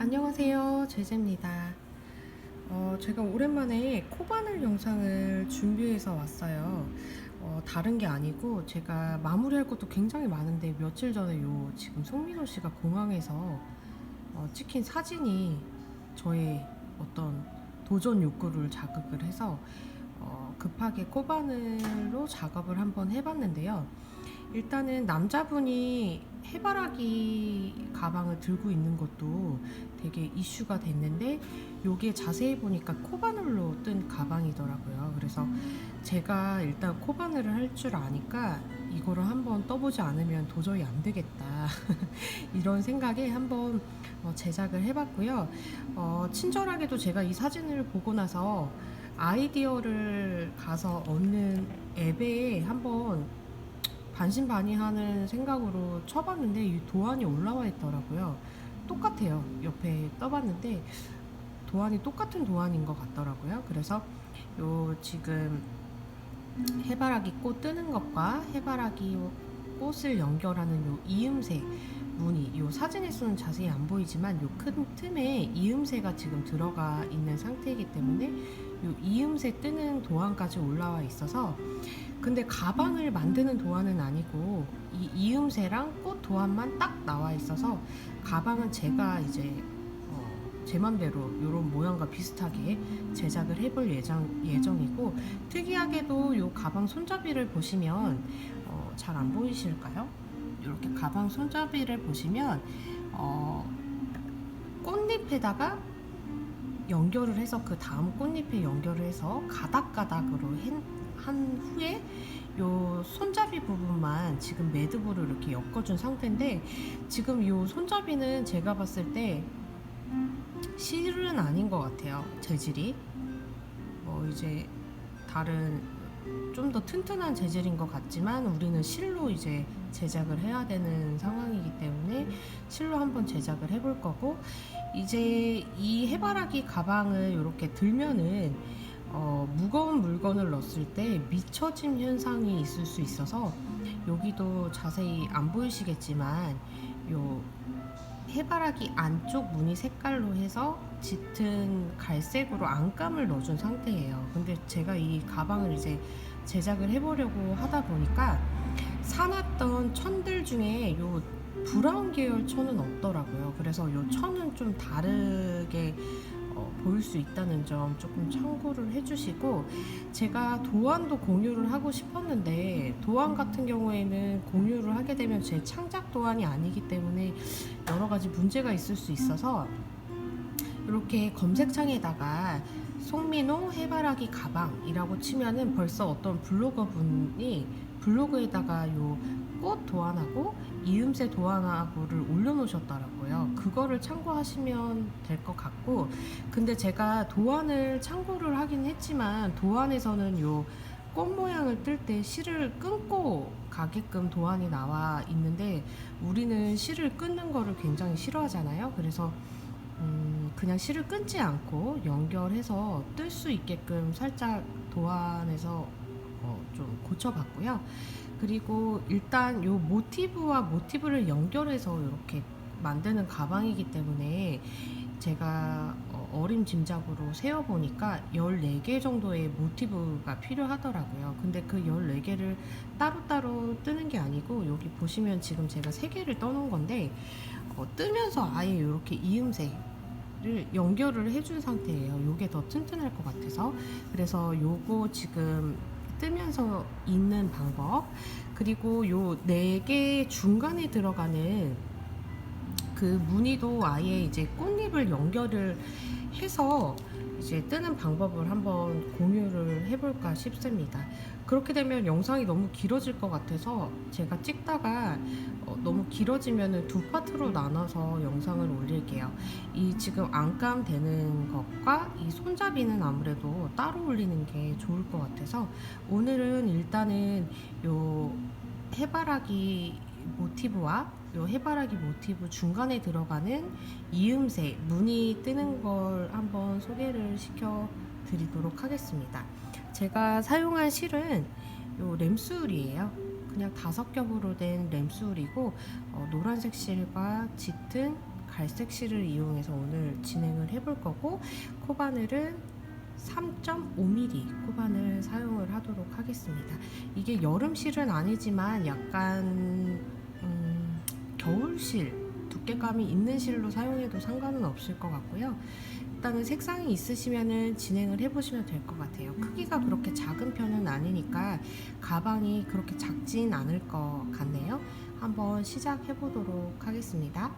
안녕하세요, 제재입니다. 제가 오랜만에 코바늘 영상을 준비해서 왔어요. 다른 게 아니고 제가 마무리할 것도 굉장히 많은데 며칠 전에 지금 송민호 씨가 공항에서 찍힌 사진이 저의 어떤 도전 욕구를 자극을 해서 급하게 코바늘로 작업을 한번 해봤는데요. 일단은 남자분이 해바라기 가방을 들고 있는 것도 되게 이슈가 됐는데, 요게 자세히 보니까 코바늘로 뜬 가방이더라고요. 그래서 제가 일단 코바늘을 할 줄 아니까 이거를 한번 떠보지 않으면 도저히 안 되겠다 이런 생각에 한번 제작을 해봤고요. 친절하게도 제가 이 사진을 보고 나서 아이디어를 가서 얻는 앱에 한번 반신반의하는 생각으로 쳐봤는데 이 도안이 올라와 있더라고요. 똑같아요. 옆에 떠봤는데 도안이 똑같은 도안인 것 같더라고요. 그래서 지금 해바라기 꽃 뜨는 것과 해바라기 꽃을 연결하는 이음새 무늬, 사진에서는 자세히 안 보이지만 큰 틈에 이음새가 지금 들어가 있는 상태이기 때문에 이음새 뜨는 도안까지 올라와 있어서, 근데 가방을 만드는 도안은 아니고 이 이음새랑 꽃 도안만 딱 나와 있어서 가방은 제가 이제 제 맘대로 이런 모양과 비슷하게 제작을 해볼 예정이고, 특이하게도 이 가방 손잡이를 보시면 잘 안 보이실까요? 이렇게 가방 손잡이를 보시면 꽃잎에다가 연결을 해서 그 다음 꽃잎에 연결을 해서 가닥가닥으로 한 후에 요 손잡이 부분만 지금 매듭으로 이렇게 엮어준 상태인데, 지금 요 손잡이는 제가 봤을 때 실은 아닌 것 같아요. 재질이 이제 다른 좀 더 튼튼한 재질인 것 같지만 우리는 실로 이제 제작을 해야 되는 상황이기 때문에 실로 한번 제작을 해볼 거고, 이제 이 해바라기 가방을 이렇게 들면은 무거운 물건을 넣었을 때 미처짐 현상이 있을 수 있어서, 여기도 자세히 안 보이시겠지만 요 해바라기 안쪽 무늬 색깔로 해서 짙은 갈색으로 안감을 넣어준 상태예요. 근데 제가 이 가방을 이제 제작을 해보려고 하다 보니까 사놨던 천들 중에 요 브라운 계열 천은 없더라고요. 그래서 요 천은 좀 다르게 보일 수 있다는 점 조금 참고를 해주시고, 제가 도안도 공유를 하고 싶었는데 도안 같은 경우에는 공유를 하게 되면 제 창작 도안이 아니기 때문에 여러 가지 문제가 있을 수 있어서 이렇게 검색창에다가 송민호 해바라기 가방이라고 치면은 벌써 어떤 블로거 분이 블로그에다가 꽃 도안하고 이음새 도안하고를 올려놓으셨더라고요. 그거를 참고하시면 될 것 같고, 근데 제가 도안을 참고를 하긴 했지만 도안에서는 꽃 모양을 뜰 때 실을 끊고 가게끔 도안이 나와 있는데, 우리는 실을 끊는 거를 굉장히 싫어하잖아요. 그래서 그냥 실을 끊지 않고 연결해서 뜰 수 있게끔 살짝 도안에서 좀 고쳐봤고요. 그리고 일단 요 모티브와 모티브를 연결해서 이렇게 만드는 가방이기 때문에 제가 어림짐작으로 세어보니까 14개 정도의 모티브가 필요하더라고요. 근데 그 14개를 따로따로 뜨는 게 아니고, 여기 보시면 지금 제가 3개를 떠놓은 건데 뜨면서 아예 이렇게 이음새 를 연결을 해준 상태예요. 요게 더 튼튼할 것 같아서. 그래서 요거 지금 뜨면서 있는 방법, 그리고 요 4개 중간에 들어가는 그 무늬도 아예 이제 꽃잎을 연결을 해서 이제 뜨는 방법을 한번 공유를 해볼까 싶습니다. 그렇게 되면 영상이 너무 길어질 것 같아서 제가 찍다가 너무 길어지면 두 파트로 나눠서 영상을 올릴게요. 이 지금 안감 되는 것과 이 손잡이는 아무래도 따로 올리는 게 좋을 것 같아서, 오늘은 일단은 요 해바라기 모티브와 해바라기 모티브 중간에 들어가는 이음새 무늬 뜨는 걸 한번 소개를 시켜 드리도록 하겠습니다. 제가 사용한 실은 램수울이에요. 그냥 5겹으로 된 램수울이고, 노란색 실과 짙은 갈색 실을 이용해서 오늘 진행을 해볼 거고, 코바늘은 3.5mm 코바늘 사용을 하도록 하겠습니다. 이게 여름 실은 아니지만 약간 겨울 실, 두께감이 있는 실로 사용해도 상관은 없을 것 같고요. 일단은 색상이 있으시면은 진행을 해보시면 될 것 같아요. 크기가 그렇게 작은 편은 아니니까 가방이 그렇게 작진 않을 것 같네요. 한번 시작해 보도록 하겠습니다.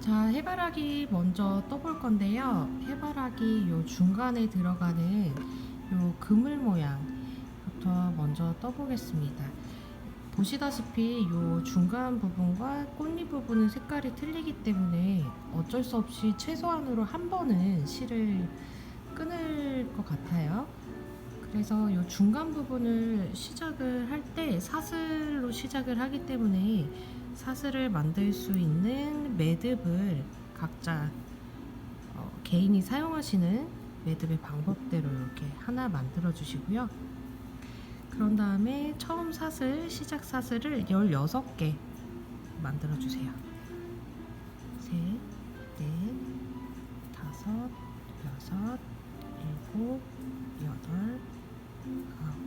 자, 해바라기 먼저 떠볼 건데요. 해바라기 요 중간에 들어가는 요 그물 모양부터 먼저 떠보겠습니다. 보시다시피 요 중간 부분과 꽃잎 부분은 색깔이 틀리기 때문에 어쩔 수 없이 최소한으로 한 번은 실을 끊을 것 같아요. 그래서 요 중간 부분을 시작을 할 때 사슬로 시작을 하기 때문에 사슬을 만들 수 있는 매듭을 각자 개인이 사용하시는 매듭의 방법대로 이렇게 하나 만들어 주시고요. 그런 다음에 처음 사슬, 시작 사슬을 16개 만들어 주세요. 셋, 넷, 다섯, 여섯, 일곱, 여덟, 아홉,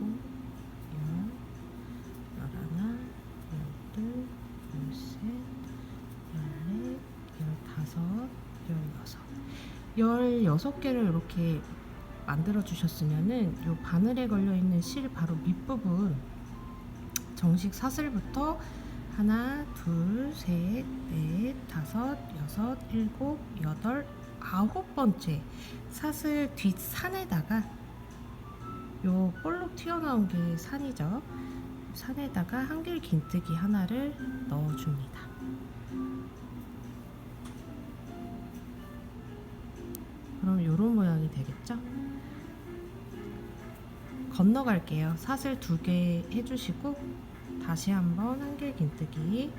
열, 열하나, 열둘, 열셋, 열넷, 열다섯, 열여섯. 16개를 이렇게 만들어 주셨으면은 요 바늘에 걸려 있는 실 바로 밑부분 정식 사슬부터 하나, 둘, 셋, 넷, 다섯, 여섯, 일곱, 여덟, 9번째 사슬 뒷산에다가 요 볼록 튀어나온 게 산이죠. 산에다가 한길 긴뜨기 하나를 넣어줍니다. 그럼 요런 모양이 되겠죠? 건너갈게요. 사슬 2개 해주시고 다시 한번 한길 긴뜨기.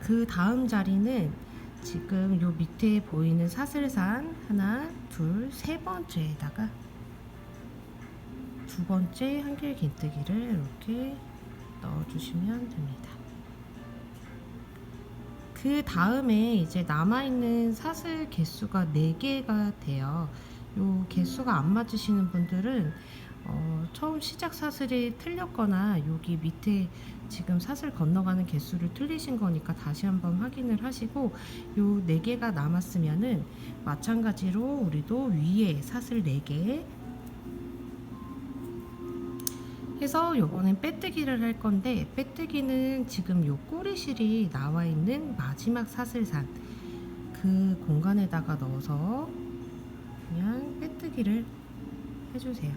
그 다음 자리는 지금 요 밑에 보이는 사슬산 하나, 둘, 세 번째에다가 두 번째 한길 긴뜨기를 이렇게 넣어주시면 됩니다. 그 다음에 이제 남아있는 사슬 개수가 4개가 돼요. 요 개수가 안 맞으시는 분들은 처음 시작 사슬이 틀렸거나 여기 밑에 지금 사슬 건너가는 개수를 틀리신 거니까 다시 한번 확인을 하시고, 요 4개가 남았으면은 마찬가지로 우리도 위에 사슬 4개 해서 요번엔 빼뜨기를 할 건데, 빼뜨기는 지금 요 꼬리실이 나와 있는 마지막 사슬산 그 공간에다가 넣어서 그냥 빼뜨기를 해주세요.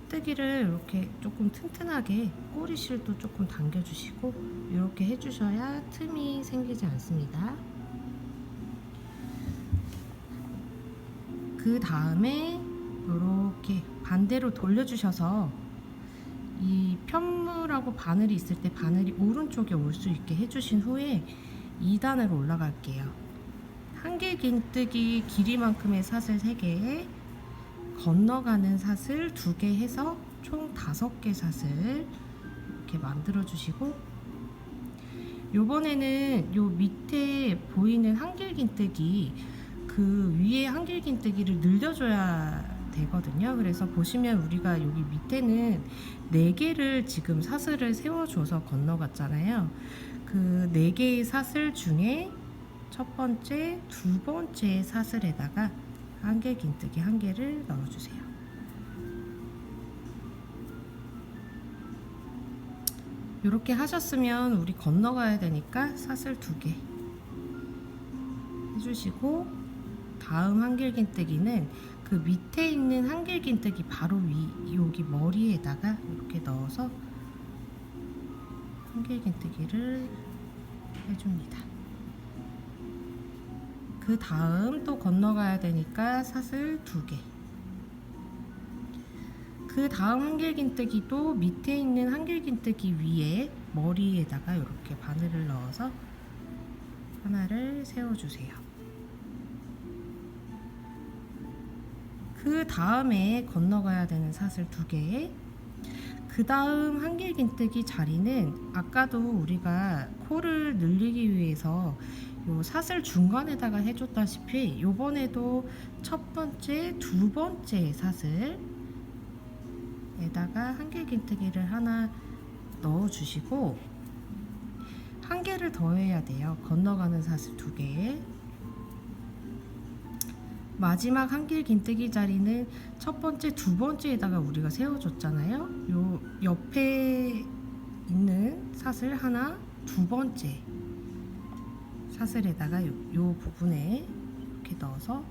빼뜨기를 이렇게 조금 튼튼하게 꼬리실도 조금 당겨주시고 이렇게 해주셔야 틈이 생기지 않습니다. 그 다음에 이렇게 반대로 돌려주셔서 이 편물하고 바늘이 있을 때 바늘이 오른쪽에 올 수 있게 해주신 후에 2단으로 올라갈게요. 한길 긴뜨기 길이만큼의 사슬 3개, 건너가는 사슬 2개 해서 총 5개 사슬 이렇게 만들어 주시고, 요번에는 요 밑에 보이는 한길 긴뜨기 그 위에 한길 긴뜨기를 늘려줘야 되거든요. 그래서 보시면 우리가 여기 밑에는 4개를 지금 사슬을 세워줘서 건너갔잖아요. 그 4개의 사슬 중에 첫 번째, 두 번째 사슬에다가 한길 긴뜨기 1개를 넣어주세요. 이렇게 하셨으면 우리 건너가야 되니까 사슬 2개 해주시고, 다음 한길 긴뜨기는 그 밑에 있는 한길 긴뜨기 바로 위 여기 머리에다가 이렇게 넣어서 한길 긴뜨기를 해줍니다. 그 다음 또 건너가야 되니까 사슬 2개. 그 다음 한길 긴뜨기도 밑에 있는 한길 긴뜨기 위에 머리에다가 이렇게 바늘을 넣어서 하나를 세워주세요. 그 다음에 건너가야 되는 사슬 2개. 그 다음 한길긴뜨기 자리는 아까도 우리가 코를 늘리기 위해서 요 사슬 중간에다가 해줬다시피 요번에도 첫 번째, 두 번째 사슬에다가 한길긴뜨기를 하나 넣어주시고 한 개를 더 해야 돼요. 건너가는 사슬 두 개. 마지막 한길긴뜨기 자리는 첫 번째, 두 번째에다가 우리가 세워줬잖아요. 요 옆에 있는 사슬 하나, 두 번째 사슬에다가 요 부분에 이렇게 넣어서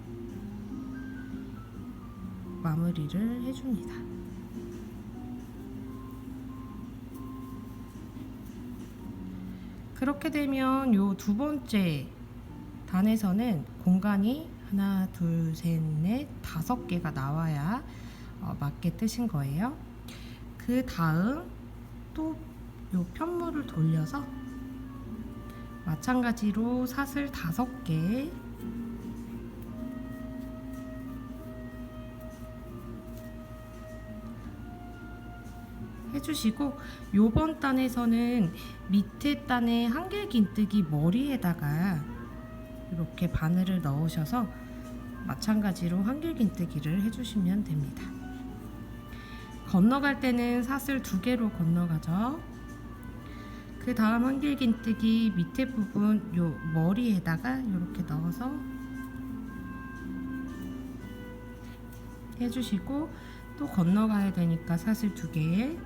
마무리를 해줍니다. 그렇게 되면 요 두 번째 단에서는 공간이 하나, 둘, 셋, 넷, 5개가 나와야 맞게 뜨신 거예요. 그 다음 또 요 편물을 돌려서 마찬가지로 사슬 5개 해주시고 요번 단에서는 밑에 단에 한길긴뜨기 머리에다가 이렇게 바늘을 넣으셔서 마찬가지로 한길긴뜨기를 해주시면 됩니다. 건너갈 때는 사슬 2개로 건너가죠. 그 다음 한길긴뜨기 밑에 부분 요 머리에다가 이렇게 넣어서 해주시고 또 건너가야 되니까 사슬 2개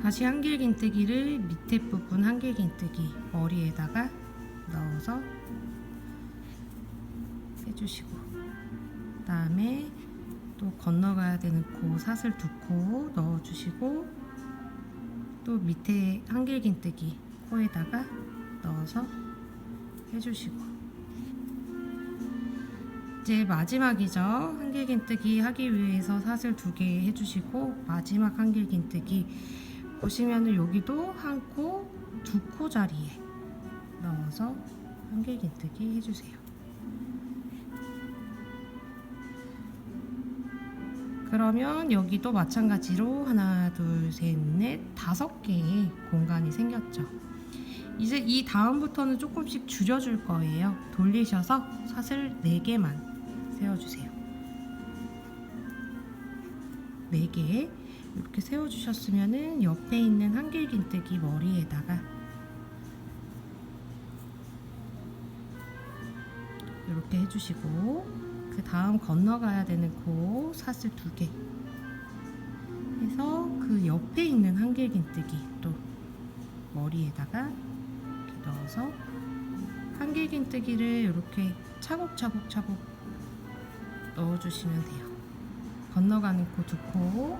다시 한길긴뜨기를 밑에 부분 한길긴뜨기 머리에다가 넣어서 해주시고 그 다음에 또 건너가야 되는 코 사슬 2코 넣어주시고 또 밑에 한길긴뜨기 코에다가 넣어서 해주시고 이제 마지막이죠. 한길긴뜨기 하기 위해서 사슬 2개 해주시고 마지막 한길긴뜨기 보시면은 여기도 한 코, 2코 자리에 넣어서 한길긴뜨기 해주세요. 그러면 여기도 마찬가지로 하나, 둘, 셋, 넷, 5개의 공간이 생겼죠. 이제 이 다음부터는 조금씩 줄여줄 거예요. 돌리셔서 사슬 4개만 세워주세요. 4개 이렇게 세워주셨으면은 옆에 있는 한길긴뜨기 머리에다가 이렇게 해주시고 그 다음 건너가야 되는 코 사슬 2개 해서 그 옆에 있는 한길긴뜨기 또 머리에다가 이렇게 넣어서 한길긴뜨기를 이렇게 차곡차곡 넣어주시면 돼요. 건너가는 코 2코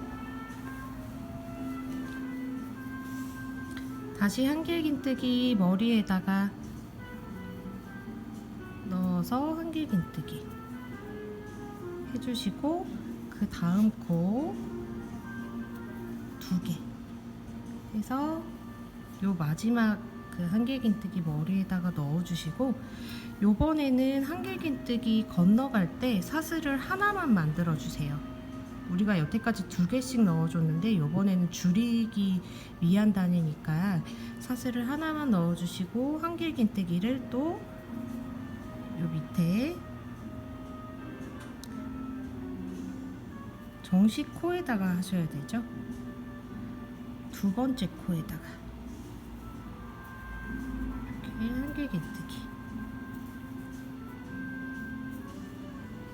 다시 한길긴뜨기 머리에다가 넣어서 한길긴뜨기 해주시고 그 다음 코 2개 해서 요 마지막 그 한길긴뜨기 머리에다가 넣어주시고 요번에는 한길긴뜨기 건너갈 때 사슬을 하나만 만들어 주세요. 우리가 여태까지 2개씩 넣어줬는데 요번에는 줄이기 위한 단위니까 사슬을 하나만 넣어주시고 한길긴뜨기를 또 요 밑에 정식 코에다가 하셔야 되죠. 2번째 코에다가 이렇게 한길긴뜨기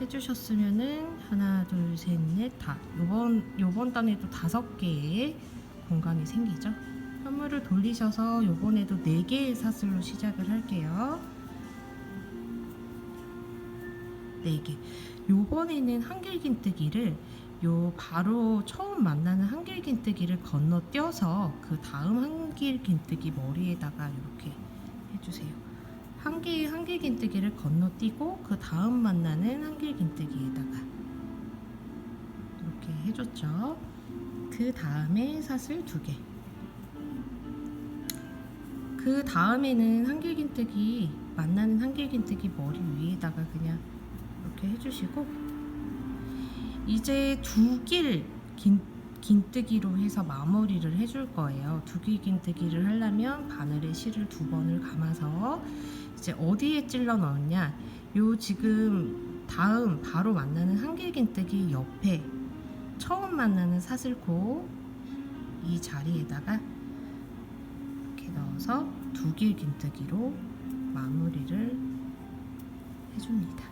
해주셨으면은 하나, 둘, 셋, 넷, 다 요번 단에도 5개의 공간이 생기죠. 현물을 돌리셔서 요번에도 4개의 사슬로 시작을 할게요. 4개. 요번에는 한길긴뜨기를 요 바로 처음 만나는 한길긴뜨기를 건너뛰어서 그 다음 한길긴뜨기 머리에다가 이렇게 해주세요. 한 개의 한길긴뜨기를 건너뛰고 그 다음 만나는 한길긴뜨기에다가 이렇게 해줬죠. 그 다음에 사슬 2개. 그 다음에는 한길긴뜨기 만나는 한길긴뜨기 머리 위에다가 그냥 이렇게 해주시고 이제 긴뜨기로 해서 마무리를 해줄 거예요. 두길 긴뜨기를 하려면 바늘에 실을 2번을 감아서 이제 어디에 찔러 넣었냐, 요 지금 다음 바로 만나는 한길 긴뜨기 옆에 처음 만나는 사슬코 이 자리에다가 이렇게 넣어서 두길 긴뜨기로 마무리를 해줍니다.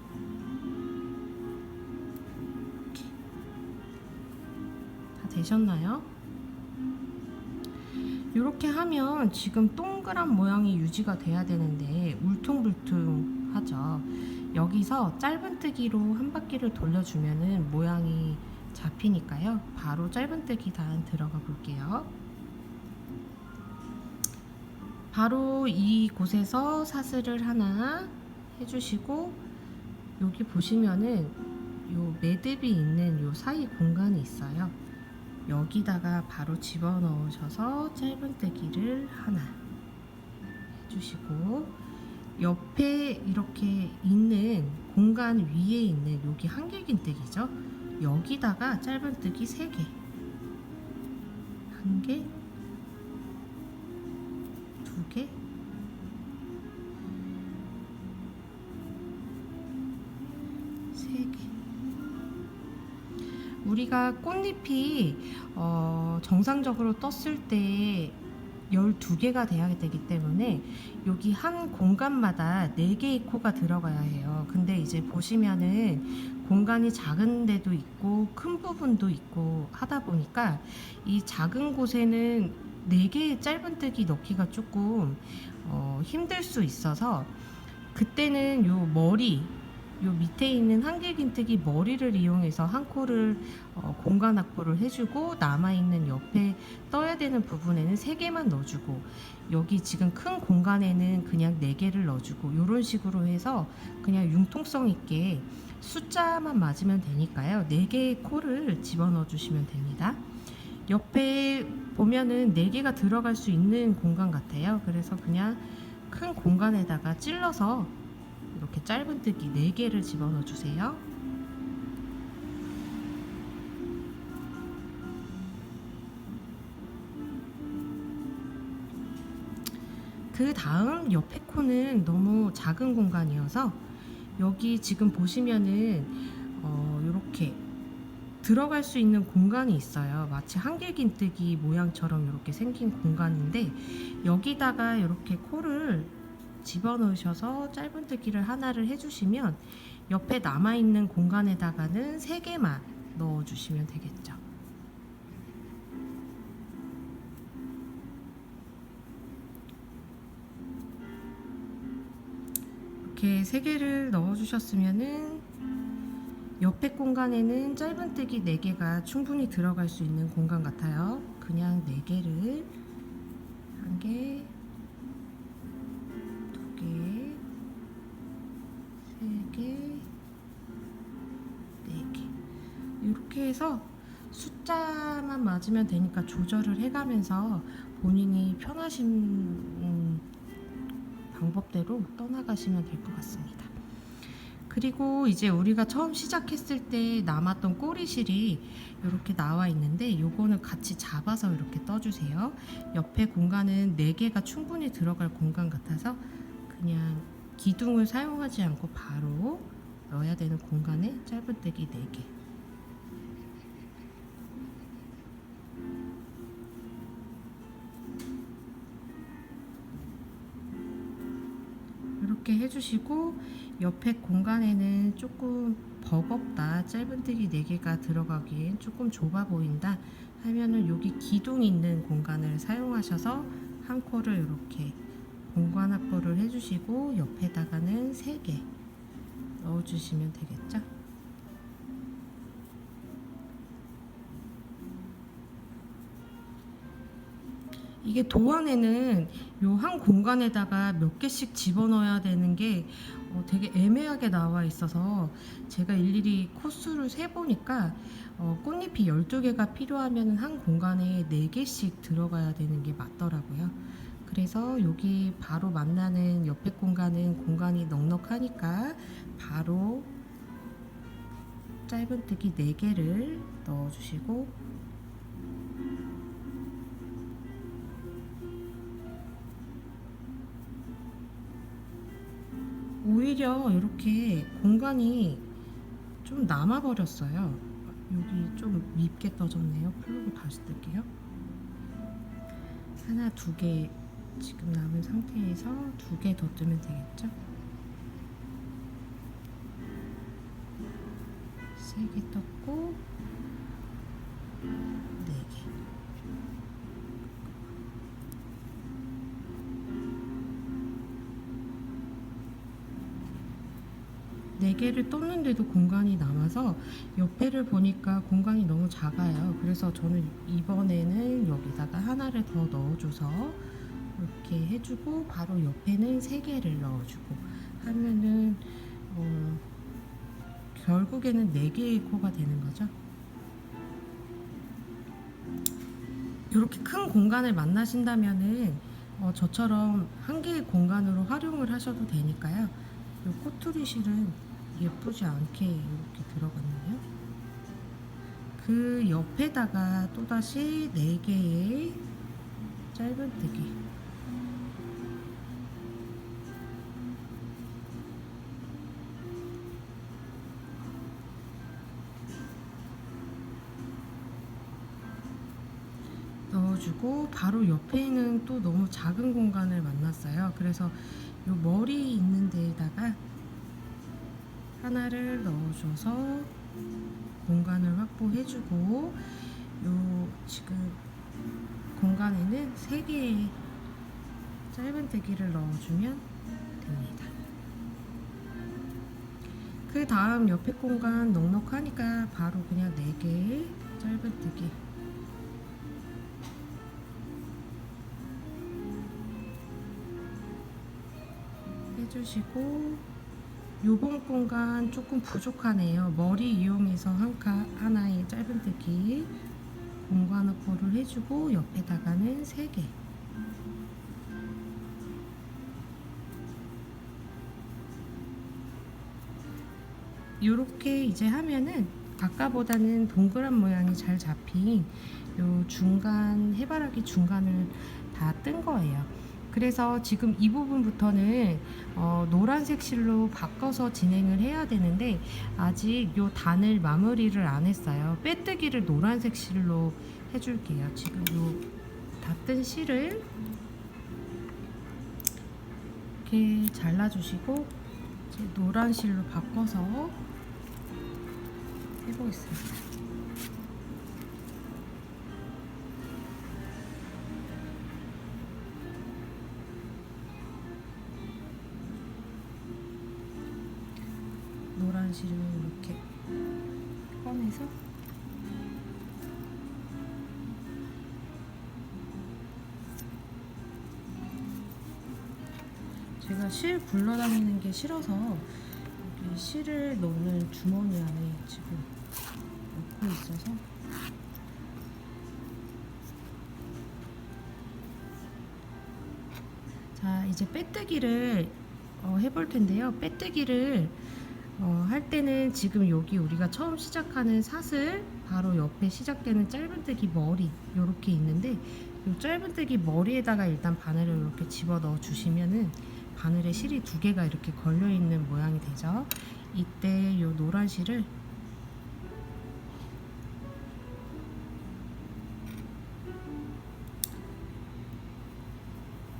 이렇게 다 되셨나요? 이렇게 하면 지금 동그란 모양이 유지가 돼야 되는데 울퉁불퉁 하죠. 여기서 짧은뜨기로 한 바퀴를 돌려주면은 모양이 잡히니까요. 바로 짧은뜨기 단 들어가 볼게요. 바로 이곳에서 사슬을 하나 해주시고, 여기 보시면은 요 매듭이 있는 요 사이 공간이 있어요. 여기다가 바로 집어넣으셔서 짧은뜨기를 하나 해주시고, 옆에 이렇게 있는 공간 위에 있는 여기 한길긴뜨기죠. 여기다가 짧은뜨기 3개, 1개, 2개, 3개. 우리가 꽃잎이 정상적으로 떴을 때 12개가 돼야 되기 때문에 여기 한 공간마다 4개의 코가 들어가야 해요. 근데 이제 보시면은 공간이 작은 데도 있고 큰 부분도 있고 하다 보니까 이 작은 곳에는 4개의 짧은뜨기 넣기가 조금 힘들 수 있어서, 그때는 요 머리, 요 밑에 있는 한길긴뜨기 머리를 이용해서 한 코를 공간 확보를 해주고, 남아있는 옆에 떠야 되는 부분에는 3개만 넣어주고, 여기 지금 큰 공간에는 그냥 4개를 넣어주고, 이런 식으로 해서 그냥 융통성 있게 숫자만 맞으면 되니까요. 4개의 코를 집어넣어 주시면 됩니다. 옆에 보면은 4개가 들어갈 수 있는 공간 같아요. 그래서 그냥 큰 공간에다가 찔러서 이렇게 짧은뜨기 4개를 집어넣어 주세요. 그 다음 옆에 코는 너무 작은 공간이어서 여기 지금 보시면은 이렇게 들어갈 수 있는 공간이 있어요. 마치 한길긴뜨기 모양처럼 이렇게 생긴 공간인데, 여기다가 이렇게 코를 집어넣으셔서 짧은뜨기를 하나를 해주시면 옆에 남아있는 공간에다가는 3개만 넣어주시면 되겠죠. 이렇게 3개를 넣어주셨으면은 옆에 공간에는 짧은뜨기 4개가 충분히 들어갈 수 있는 공간 같아요. 그냥 4개를 1개, 2개, 3개, 4개, 이렇게 해서 숫자만 맞으면 되니까 조절을 해가면서 본인이 편하신 방법대로 떠나가시면 될 것 같습니다. 그리고 이제 우리가 처음 시작했을 때 남았던 꼬리실이 이렇게 나와 있는데, 요거는 같이 잡아서 이렇게 떠주세요. 옆에 공간은 4개가 충분히 들어갈 공간 같아서 그냥 기둥을 사용하지 않고 바로 넣어야 되는 공간에 짧은뜨기 4개. 이렇게 해주시고, 옆에 공간에는 조금 버겁다, 짧은뜨기 4개가 들어가기엔 조금 좁아 보인다 하면은 여기 기둥 있는 공간을 사용하셔서 한 코를 이렇게 공간 확보를 해주시고, 옆에다가는 3개 넣어주시면 되겠죠. 이게 도안에는 요 한 공간에다가 몇 개씩 집어넣어야 되는 게 되게 애매하게 나와 있어서 제가 일일이 코수를 세보니까 꽃잎이 12개가 필요하면 한 공간에 4개씩 들어가야 되는 게 맞더라고요. 그래서 여기 바로 만나는 옆에 공간은 공간이 넉넉하니까 바로 짧은뜨기 4개를 넣어주시고, 오히려 이렇게 공간이 좀 남아버렸어요. 여기 좀 밉게 떠졌네요. 플러그 다시 뜰게요. 하나, 두 개 지금 남은 상태에서 두 개 더 뜨면 되겠죠? 세 개 떴고 네 개. 네 개를 떴는데도 공간이 남아서 옆에를 보니까 공간이 너무 작아요. 그래서 저는 이번에는 여기다가 하나를 더 넣어줘서 이렇게 해주고 바로 옆에는 세 개를 넣어주고 하면은 결국에는 네 개의 코가 되는 거죠. 이렇게 큰 공간을 만나신다면은 저처럼 한 개의 공간으로 활용을 하셔도 되니까요. 이 꼬투리 실은 예쁘지 않게 이렇게 들어갔네요. 그 옆에다가 또다시 4개의 짧은뜨기 넣어주고 바로 옆에는 또 너무 작은 공간을 만났어요. 그래서 이 머리 있는 데에다가 하나를 넣어줘서 공간을 확보해주고 요 지금 공간에는 3개의 짧은뜨기를 넣어주면 됩니다. 그 다음 옆에 공간 넉넉하니까 바로 그냥 4개의 짧은뜨기 해주시고 요번 공간 조금 부족하네요. 머리 이용해서 하나의 짧은뜨기 공간 확보를 해주고 옆에다가는 3개 이렇게 이제 하면은 아까보다는 동그란 모양이 잘 잡힌 요 중간 해바라기 중간을 다 뜬 거예요. 그래서 지금 이 부분부터는 노란색 실로 바꿔서 진행을 해야 되는데 아직 요 단을 마무리를 안 했어요. 빼뜨기를 노란색 실로 해줄게요. 지금 요 다 뜬 실을 이렇게 잘라주시고 이제 노란 실로 바꿔서 해보겠습니다. 노란 실을 이렇게 꺼내서 제가 실 굴러다니는 게 싫어서 여기 실을 넣는 주머니 안에 지금 넣고 있어서 자 이제 빼뜨기를 해볼 텐데요. 빼뜨기를 할 때는 지금 여기 우리가 처음 시작하는 사슬 바로 옆에 시작되는 짧은뜨기 머리 이렇게 있는데 이 짧은뜨기 머리에다가 일단 바늘을 이렇게 집어 넣어 주시면은 바늘에 실이 2개가 이렇게 걸려 있는 모양이 되죠. 이때 이 노란 실을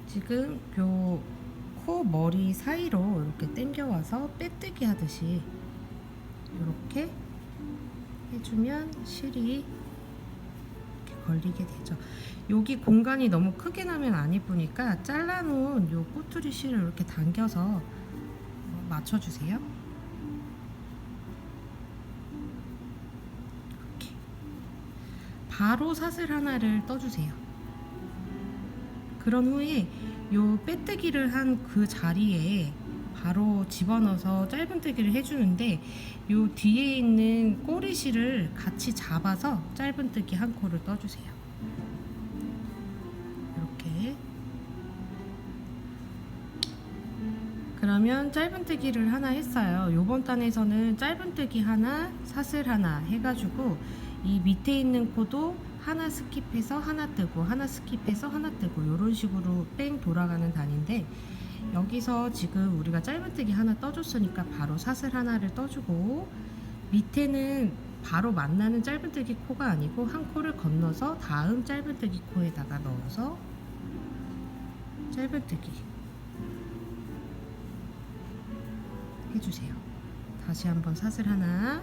지금 요 코 머리 사이로 이렇게 당겨와서 빼뜨기 하듯이 이렇게 해주면 실이 이렇게 걸리게 되죠. 여기 공간이 너무 크게 나면 안 예쁘니까 잘라놓은 요 꼬투리 실을 이렇게 당겨서 맞춰주세요. 이렇게 바로 사슬 하나를 떠주세요. 그런 후에 요 빼뜨기를 한 그 자리에 바로 집어넣어서 짧은뜨기를 해주는데 요 뒤에 있는 꼬리실을 같이 잡아서 짧은뜨기 한 코를 떠주세요. 이렇게 그러면 짧은뜨기를 하나 했어요. 요번 단에서는 짧은뜨기 하나, 사슬 하나 해가지고 이 밑에 있는 코도 하나 스킵해서 하나 뜨고 하나 스킵해서 하나 뜨고 이런 식으로 뺑 돌아가는 단인데 여기서 지금 우리가 짧은뜨기 하나 떠줬으니까 바로 사슬 하나를 떠주고, 밑에는 바로 만나는 짧은뜨기 코가 아니고 한 코를 건너서 다음 짧은뜨기 코에다가 넣어서 짧은뜨기 해주세요. 다시 한번 사슬 하나,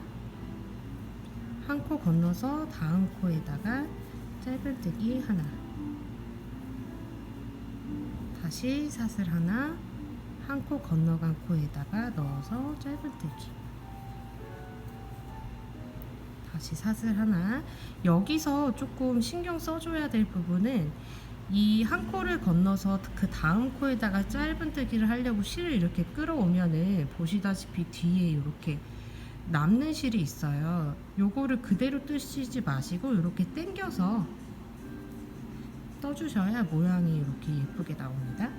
한 코 건너서 다음 코에다가 짧은뜨기 하나, 다시 사슬 하나, 한 코 건너간 코에다가 넣어서 짧은뜨기, 다시 사슬 하나. 여기서 조금 신경 써줘야 될 부분은, 이 한 코를 건너서 그 다음 코에다가 짧은뜨기를 하려고 실을 이렇게 끌어오면은 보시다시피 뒤에 이렇게 남는 실이 있어요. 요거를 그대로 뜨시지 마시고 이렇게 당겨서 떠주셔야 모양이 이렇게 예쁘게 나옵니다.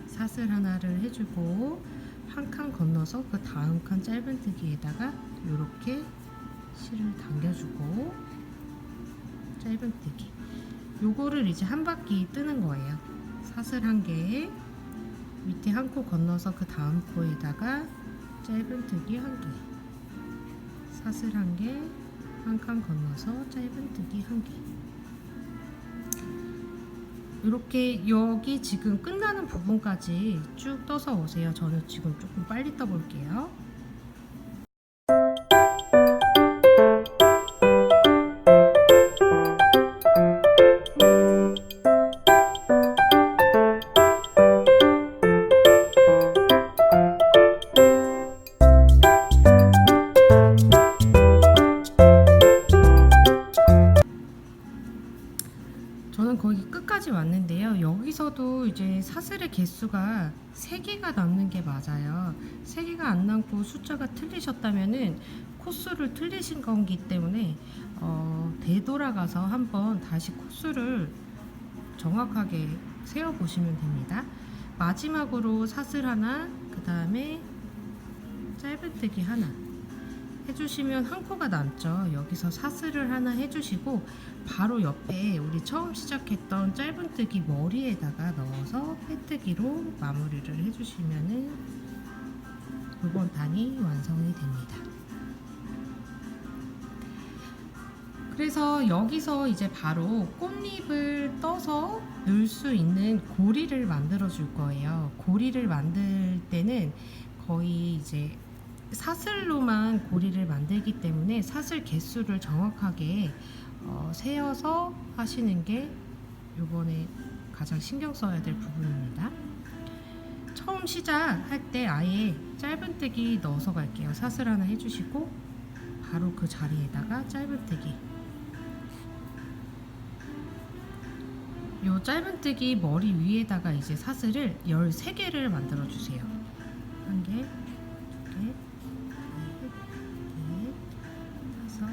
사슬 하나를 해주고 한 칸 건너서 그 다음 칸 짧은뜨기에다가 이렇게 실을 당겨주고 짧은뜨기, 요거를 이제 한 바퀴 뜨는 거예요. 사슬 한 개, 밑에 한 코 건너서 그 다음 코에다가 짧은뜨기 한 개, 사슬 한 개, 한 칸 건너서 짧은뜨기 한 개. 이렇게 여기 지금 끝나는 부분까지 쭉 떠서 오세요. 저는 지금 조금 빨리 떠볼게요. 저는 거의 끝까지 왔는데요. 여기서도 이제 사슬의 개수가 3개가 남는 게 맞아요. 3개가 안 남고 숫자가 틀리셨다면은 코수를 틀리신 거기 때문에 되돌아가서 한번 다시 코수를 정확하게 세어 보시면 됩니다. 마지막으로 사슬 하나, 그 다음에 짧은뜨기 하나 해주시면 한 코가 남죠. 여기서 사슬을 하나 해주시고 바로 옆에 우리 처음 시작했던 짧은뜨기 머리에다가 넣어서 빼뜨기로 마무리를 해주시면은 이번 단이 완성이 됩니다. 그래서 여기서 이제 바로 꽃잎을 떠서 넣을 수 있는 고리를 만들어 줄 거예요. 고리를 만들 때는 거의 이제 사슬로만 고리를 만들기 때문에 사슬 개수를 정확하게 세어서 하시는 게 요번에 가장 신경 써야 될 부분입니다. 처음 시작할 때 아예 짧은뜨기 넣어서 갈게요. 사슬 하나 해주시고 바로 그 자리에다가 짧은뜨기, 요 짧은뜨기 머리 위에다가 이제 사슬을 13개를 만들어 주세요. 한 개, 두 개, 넷, 다섯,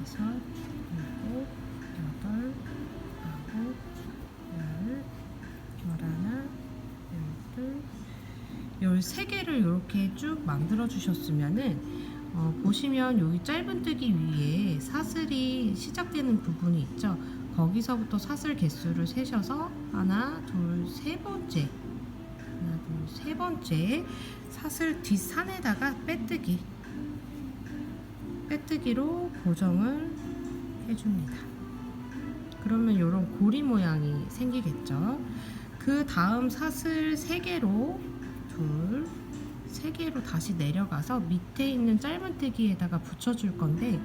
여섯, 일곱, 여덟, 아홉, 열, 열하나, 열둘, 13개를 이렇게 쭉 만들어 주셨으면은 보시면 여기 짧은뜨기 위에 사슬이 시작되는 부분이 있죠. 거기서부터 사슬 개수를 세셔서 하나, 둘, 세 번째, 하나, 둘, 세 번째 사슬 뒷산에다가 빼뜨기로 고정을 해줍니다. 그러면 이런 고리 모양이 생기겠죠. 그 다음 사슬 3개로 3개로 다시 내려가서 밑에 있는 짧은뜨기에다가 붙여줄 건데,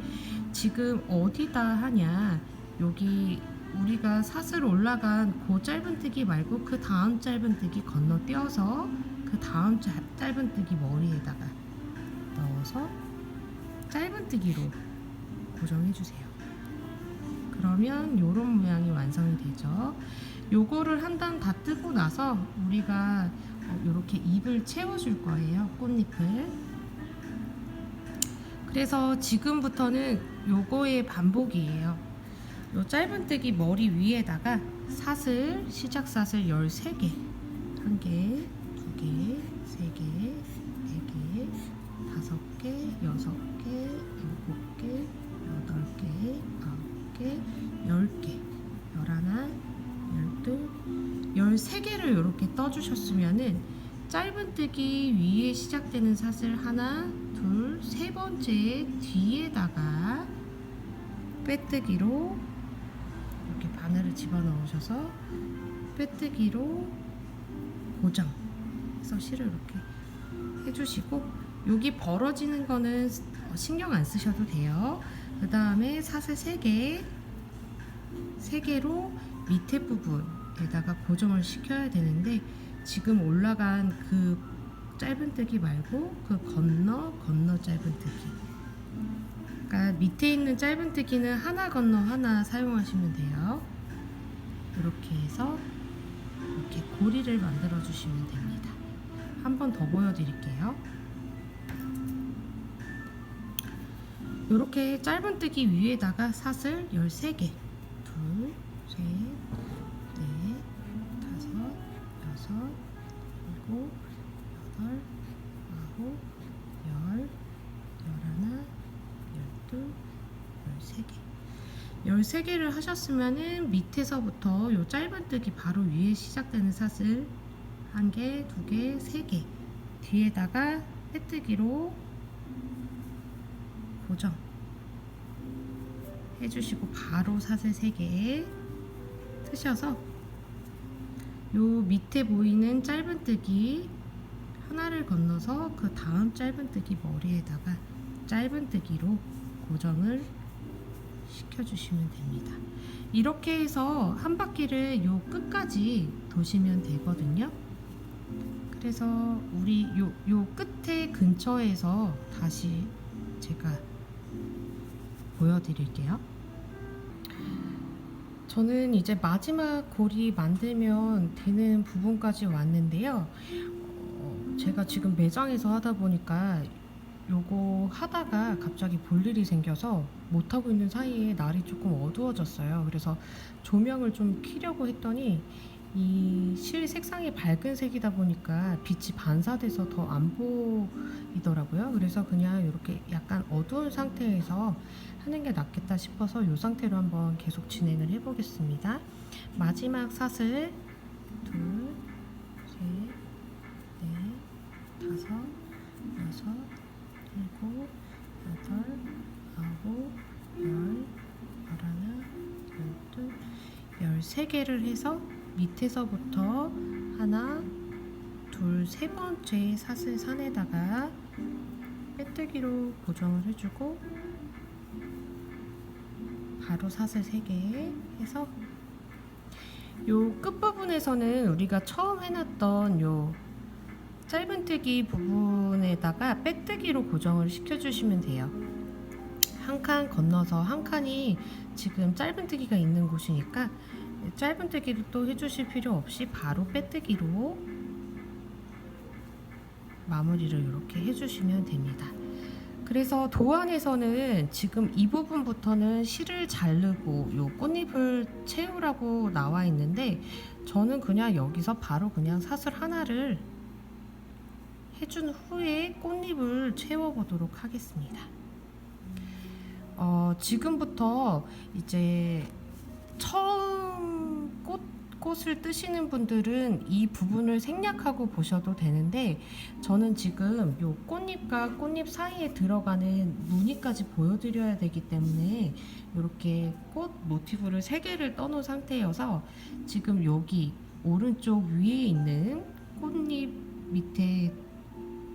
지금 어디다 하냐, 여기 우리가 사슬 올라간 그 짧은뜨기 말고 그 다음 짧은뜨기 건너뛰어서 그 다음 짧은뜨기 머리에다가 넣어서 짧은뜨기로 고정해주세요. 그러면 이런 모양이 완성이 되죠. 요거를 한 단 다 뜨고 나서 우리가 이렇게 잎을 채워줄 거예요. 꽃잎을. 그래서 지금부터는 요거의 반복이에요. 요 짧은뜨기 머리 위에다가 사슬, 시작사슬 13개, 1개, 2개, 3개, 4개, 5개, 6개, 7개, 8개, 9개, 10개, 11, 12, 13개를 이렇게 떠주셨으면은 짧은뜨기 위에 시작되는 사슬 하나, 둘, 세 번째 뒤에다가 빼뜨기로 이렇게 바늘을 집어넣으셔서 빼뜨기로 고정해서 실을 이렇게 해주시고, 여기 벌어지는 거는 신경 안 쓰셔도 돼요. 그 다음에 사슬 3개로 밑에 부분에다가 고정을 시켜야 되는데, 지금 올라간 그 짧은뜨기 말고 그 건너 짧은뜨기, 그러니까 밑에 있는 짧은뜨기는 하나 건너 하나 사용하시면 돼요. 이렇게 해서 이렇게 고리를 만들어 주시면 됩니다. 한 번 더 보여드릴게요. 이렇게 짧은뜨기 위에다가 사슬 13개, 둘, 셋, 넷, 다섯, 여섯, 일곱, 여덟, 아홉, 열, 열하나, 열둘, 13개. 13개를 하셨으면은 밑에서부터 요 짧은뜨기 바로 위에 시작되는 사슬 1개, 2개, 3개 뒤에다가 빼뜨기로 고정 해주시고, 바로 사슬 3개 트셔서 요 밑에 보이는 짧은뜨기 하나를 건너서 그 다음 짧은뜨기 머리에다가 짧은뜨기로 고정을 시켜주시면 됩니다. 이렇게 해서 한 바퀴를 요 끝까지 도시면 되거든요. 그래서 우리 요 끝에 근처에서 다시 제가 보여드릴게요. 저는 이제 마지막 고리 만들면 되는 부분까지 왔는데요. 제가 지금 매장에서 하다 보니까 요거 하다가 갑자기 볼 일이 생겨서 못하고 있는 사이에 날이 조금 어두워졌어요. 그래서 조명을 좀 켜려고 했더니 이 실 색상이 밝은 색이다 보니까 빛이 반사돼서 더 안 보이더라고요. 그래서 그냥 이렇게 약간 어두운 상태에서 하는 게 낫겠다 싶어서 이 상태로 한번 계속 진행을 해 보겠습니다. 마지막 사슬 둘, 셋, 넷, 다섯, 여섯, 일곱, 여덟, 아홉, 열, 열하나, 열둘, 13개를 해서 밑에서부터 하나, 둘, 세 번째 사슬 산에다가 빼뜨기로 고정을 해주고, 바로 사슬 3개 해서 요 끝부분에서는 우리가 처음 해놨던 요 짧은뜨기 부분에다가 빼뜨기로 고정을 시켜주시면 돼요. 한 칸 건너서 한 칸이 지금 짧은뜨기가 있는 곳이니까 짧은뜨기를 또 해주실 필요 없이 바로 빼뜨기로 마무리를 이렇게 해주시면 됩니다. 그래서 도안에서는 지금 이 부분부터는 실을 자르고 요 꽃잎을 채우라고 나와 있는데, 저는 그냥 여기서 바로 그냥 사슬 하나를 해준 후에 꽃잎을 채워보도록 하겠습니다. 지금부터 이제 처음 꽃을 뜨시는 분들은 이 부분을 생략하고 보셔도 되는데, 저는 지금 요 꽃잎과 꽃잎 사이에 들어가는 무늬까지 보여드려야 되기 때문에 이렇게 꽃 모티브를 3개를 떠놓은 상태여서 지금 여기 오른쪽 위에 있는 꽃잎 밑에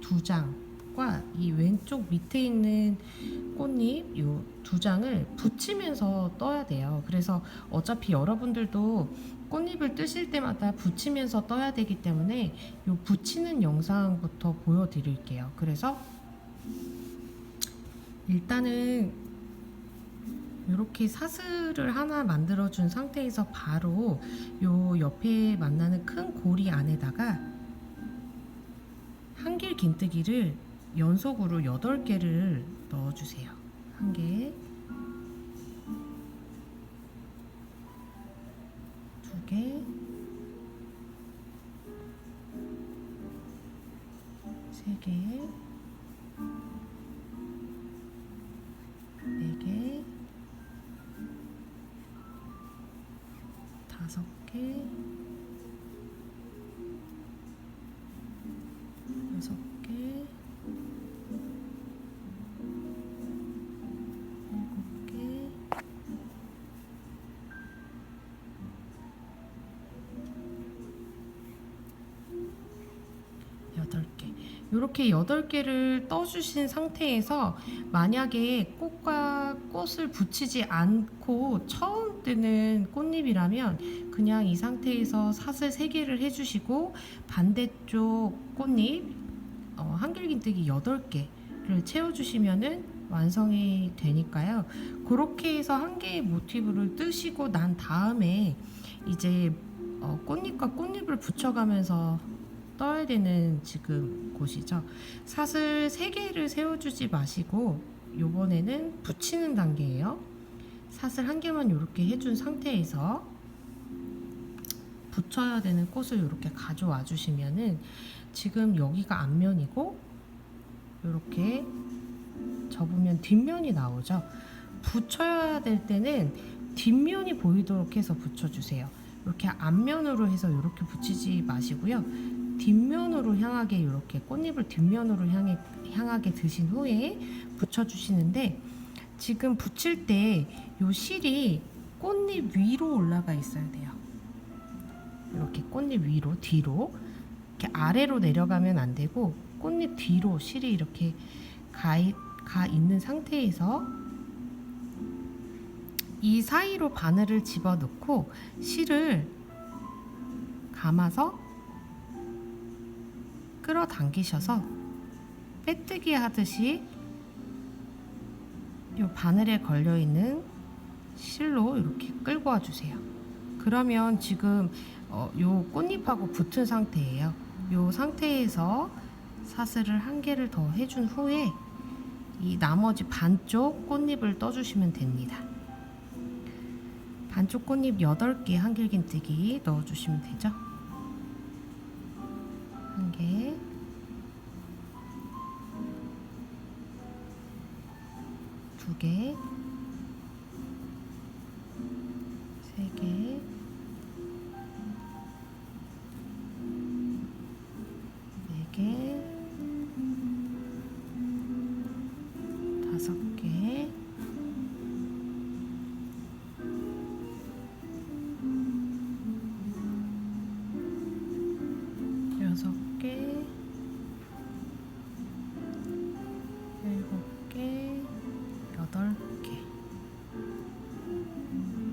2장과 이 왼쪽 밑에 있는 꽃잎 요 2장을 붙이면서 떠야 돼요. 그래서 어차피 여러분들도 꽃잎을 뜨실 때마다 붙이면서 떠야 되기 때문에 요 붙이는 영상부터 보여드릴게요. 그래서 일단은 이렇게 사슬을 하나 만들어 준 상태에서 바로 요 옆에 만나는 큰 고리 안에다가 한길 긴뜨기를 연속으로 8개를 넣어주세요. 1개, 2개, 3개, 4개, 5개, 6개, 7개, 8개. 이렇게 8개를 떠주신 상태에서 만약에 꽃을 붙이지 않고 처음 뜨는 꽃잎이라면 그냥 이 상태에서 사슬 3개를 해주시고 반대쪽 꽃잎 한길긴뜨기 8개를 채워주시면은 완성이 되니까요. 그렇게 해서 한 개의 모티브를 뜨시고 난 다음에 이제 꽃잎과 꽃잎을 붙여가면서 떠야 되는 지금 곳이죠. 사슬 3개를 세워주지 마시고 요번에는 붙이는 단계예요. 사슬 1개만 이렇게 해준 상태에서 붙여야 되는 꽃을 이렇게 가져와 주시면은 지금 여기가 앞면이고 이렇게 접으면 뒷면이 나오죠. 붙여야 될 때는 뒷면이 보이도록 해서 붙여주세요. 이렇게 앞면으로 해서 이렇게 붙이지 마시고요. 뒷면으로 향하게 이렇게 꽃잎을 뒷면으로 향하게 드신 후에 붙여주시는데 지금 붙일 때 이 실이 꽃잎 위로 올라가 있어야 돼요. 이렇게 꽃잎 위로 뒤로 이렇게 아래로 내려가면 안 되고 꽃잎 뒤로 실이 이렇게 가 있는 상태에서 이 사이로 바늘을 집어넣고 실을 감아서 끌어당기셔서 빼뜨기 하듯이 이 바늘에 걸려있는 실로 이렇게 끌고 와주세요. 그러면 지금 요 꽃잎하고 붙은 상태예요. 요 상태에서 사슬을 1개를 더 해준 후에 이 나머지 반쪽 꽃잎을 떠주시면 됩니다. 반쪽 꽃잎 8개 한길긴뜨기 넣어주시면 되죠. 1개, 2개, 3개, 4개, 5개, 6개, 7개, 8개.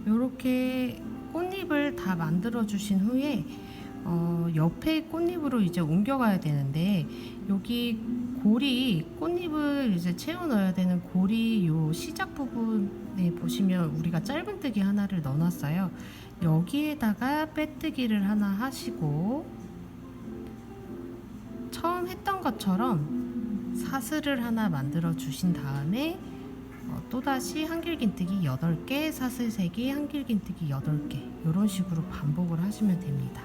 이렇게 꽃잎을 다 만들어 주신 후에 옆에 꽃잎으로 이제 옮겨가야 되는데 여기 고리 꽃잎을 이제 채워 넣어야 되는 고리 요 시작 부분에 보시면 우리가 짧은뜨기 하나를 넣어놨어요. 여기에다가 빼뜨기를 하나 하시고 처음 했던 것처럼 사슬을 하나 만들어 주신 다음에 또다시 한길긴뜨기 8개, 사슬 3개, 한길긴뜨기 8개 이런 식으로 반복을 하시면 됩니다.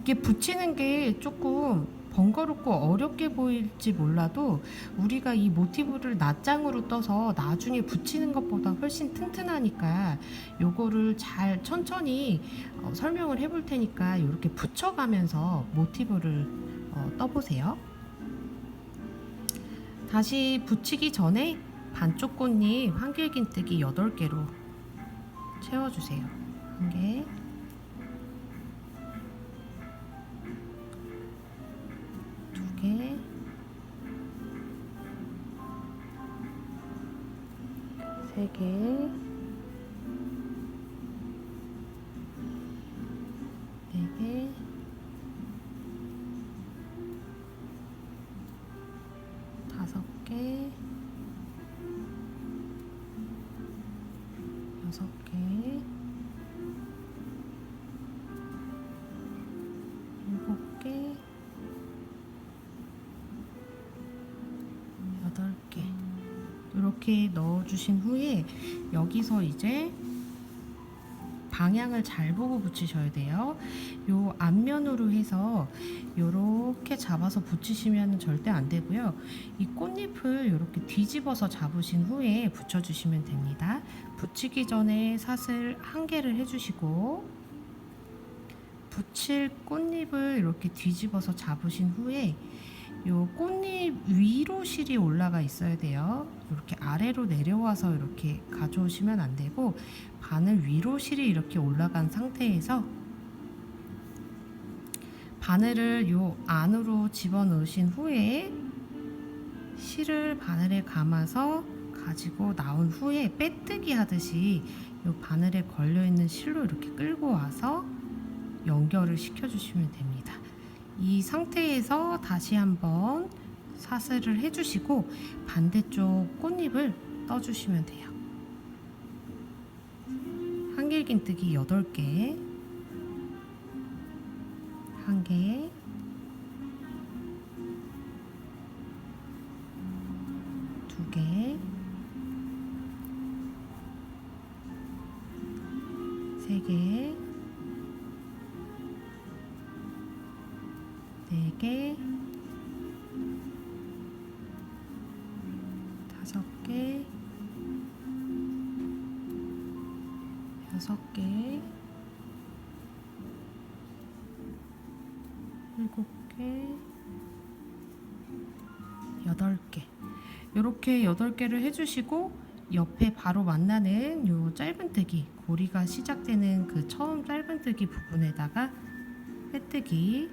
이게 붙이는 게 조금 번거롭고 어렵게 보일지 몰라도 우리가 이 모티브를 낱장으로 떠서 나중에 붙이는 것보다 훨씬 튼튼하니까 요거를 잘 천천히 설명을 해볼 테니까 이렇게 붙여가면서 모티브를 떠보세요. 다시 붙이기 전에 반쪽 꽃잎 한길긴뜨기 8개로 채워주세요. 1개, 2개, 3개, 4개, 5개, 6개, 7개, 8개 이렇게 넣어주신 후에 여기서 이제 방향을 잘 보고 붙이셔야 돼요. 요 앞면으로 해서 요렇게 잡아서 붙이시면 절대 안 되고요. 이 꽃잎을 이렇게 뒤집어서 잡으신 후에 붙여주시면 됩니다. 붙이기 전에 사슬 1개를 해주시고 붙일 꽃잎을 이렇게 뒤집어서 잡으신 후에 요 꽃잎 위로 실이 올라가 있어야 돼요. 이렇게 아래로 내려와서 이렇게 가져오시면 안 되고, 바늘 위로 실이 이렇게 올라간 상태에서 바늘을 요 안으로 집어넣으신 후에 실을 바늘에 감아서 가지고 나온 후에 빼뜨기 하듯이 요 바늘에 걸려있는 실로 이렇게 끌고 와서 연결을 시켜주시면 됩니다. 이 상태에서 다시 한번 사슬을 해주시고 반대쪽 꽃잎을 떠주시면 돼요. 한길긴뜨기 8개, 1개, 2개, 3개, 4개, 5개, 6개, 7개, 8개. 이렇게 8개를 해주시고 옆에 바로 만나는 요 짧은뜨기, 고리가 시작되는 그 처음 짧은뜨기 부분에다가 빼뜨기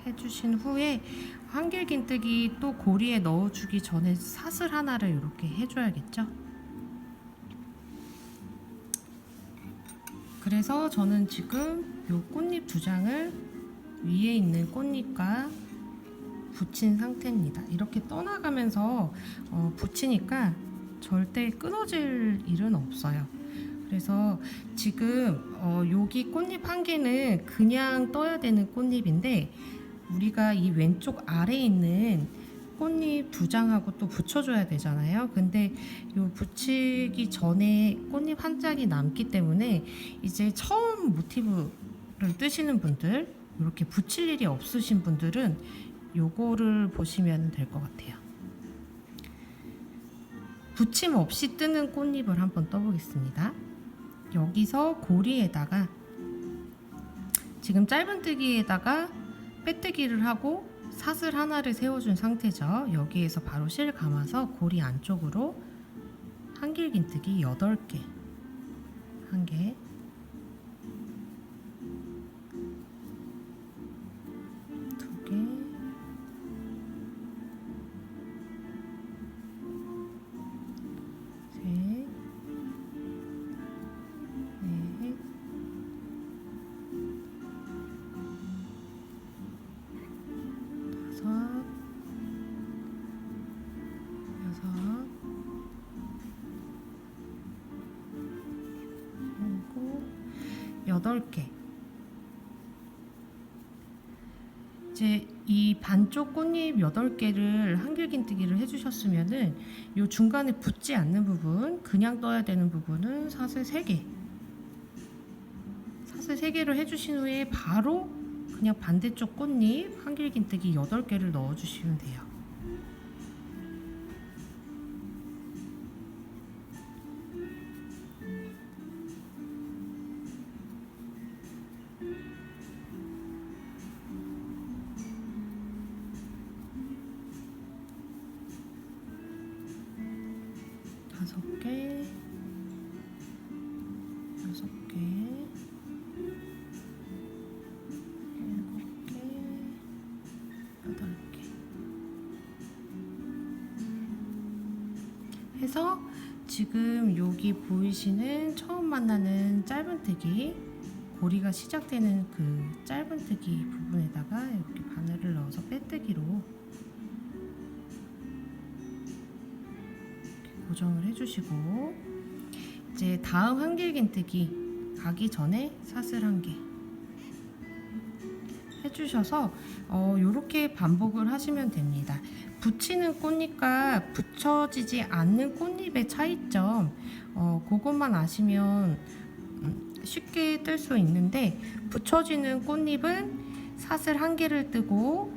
해주신 후에 한길긴뜨기 또 고리에 넣어주기 전에 사슬 하나를 이렇게 해줘야겠죠. 그래서 저는 지금 요 꽃잎 2장을 위에 있는 꽃잎과 붙인 상태입니다. 이렇게 떠나가면서 붙이니까 절대 끊어질 일은 없어요. 그래서 지금 여기 꽃잎 1개는 그냥 떠야 되는 꽃잎인데, 우리가 이 왼쪽 아래에 있는 꽃잎 2장하고 또 붙여줘야 되잖아요. 근데 요 붙이기 전에 꽃잎 1장이 남기 때문에 이제 처음 모티브를 뜨시는 분들, 이렇게 붙일 일이 없으신 분들은 요거를 보시면 될 것 같아요. 붙임 없이 뜨는 꽃잎을 한번 떠보겠습니다. 여기서 고리에다가 지금 짧은뜨기에다가 빼뜨기를 하고 사슬 하나를 세워준 상태죠. 여기에서 바로 실 감아서 고리 안쪽으로 한길긴뜨기 8개, 1개, 2개, 3, 4, 5, 6, 8개. 이제 이 반쪽 꽃잎 8개를 한길긴뜨기를 해주셨으면은 요 중간에 붙지 않는 부분, 그냥 떠야 되는 부분은 사슬 3개, 사슬 3개를 해주신 후에 바로 그냥 반대쪽 꽃잎 한길긴뜨기 8개를 넣어주시면 돼요. 다섯 개, 6개, 7개, 8개 해서 지금 여기 보이시는 처음 만나는 짧은뜨기, 고리가 시작되는 그 짧은뜨기 부분에다가 이렇게 바늘을 넣어서 빼뜨기로 고정을 해주시고, 이제 다음 한길긴뜨기 가기 전에 사슬 1개 해주셔서 이렇게 반복을 하시면 됩니다. 붙이는 꽃잎과 붙여지지 않는 꽃잎의 차이점, 그것만 아시면 쉽게 뜰 수 있는데, 붙여지는 꽃잎은 사슬 1개를 뜨고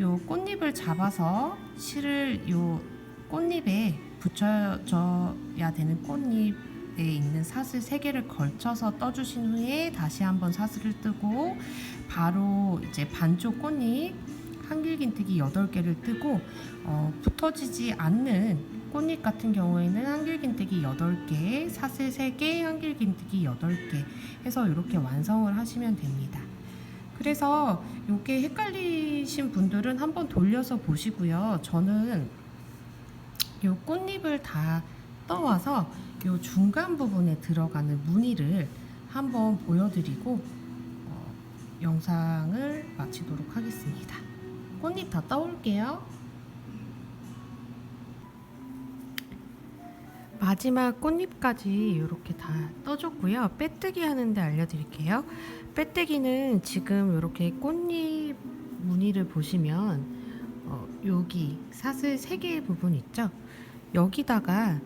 요 꽃잎을 잡아서 실을 요 꽃잎에 붙여줘야 되는 꽃잎에 있는 사슬 3개를 걸쳐서 떠주신 후에 다시 한번 사슬을 뜨고 바로 이제 반쪽 꽃잎 한길긴뜨기 8개를 뜨고 붙어지지 않는 꽃잎 같은 경우에는 한길긴뜨기 8개, 사슬 3개, 한길긴뜨기 8개 해서 이렇게 완성을 하시면 됩니다. 그래서 이게 헷갈리신 분들은 한번 돌려서 보시고요. 저는 이 꽃잎을 다 떠와서 이 중간 부분에 들어가는 무늬를 한번 보여드리고 영상을 마치도록 하겠습니다. 꽃잎 다 떠올게요. 마지막 꽃잎까지 이렇게 다 떠줬고요. 빼뜨기 하는데 알려드릴게요. 빼뜨기는 지금 이렇게 꽃잎 무늬를 보시면 여기 사슬 3개의 부분 있죠? 여기다가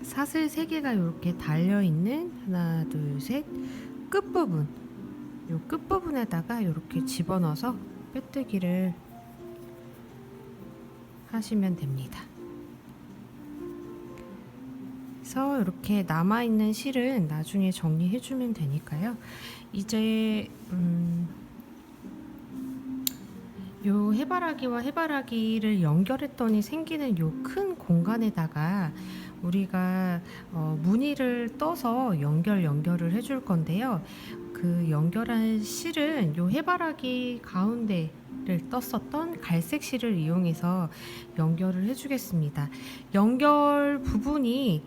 사슬 3개가 이렇게 달려있는 하나, 둘, 셋 끝부분, 이 끝부분에다가 이렇게 집어넣어서 빼뜨기를 하시면 됩니다. 그래서 이렇게 남아있는 실은 나중에 정리해주면 되니까요. 이제 요 해바라기와 해바라기를 연결했더니 생기는 요 큰 공간에다가 우리가 무늬를 떠서 연결을 해줄 건데요. 그 연결한 실은 요 해바라기 가운데를 떴었던 갈색 실을 이용해서 연결을 해주겠습니다. 연결 부분이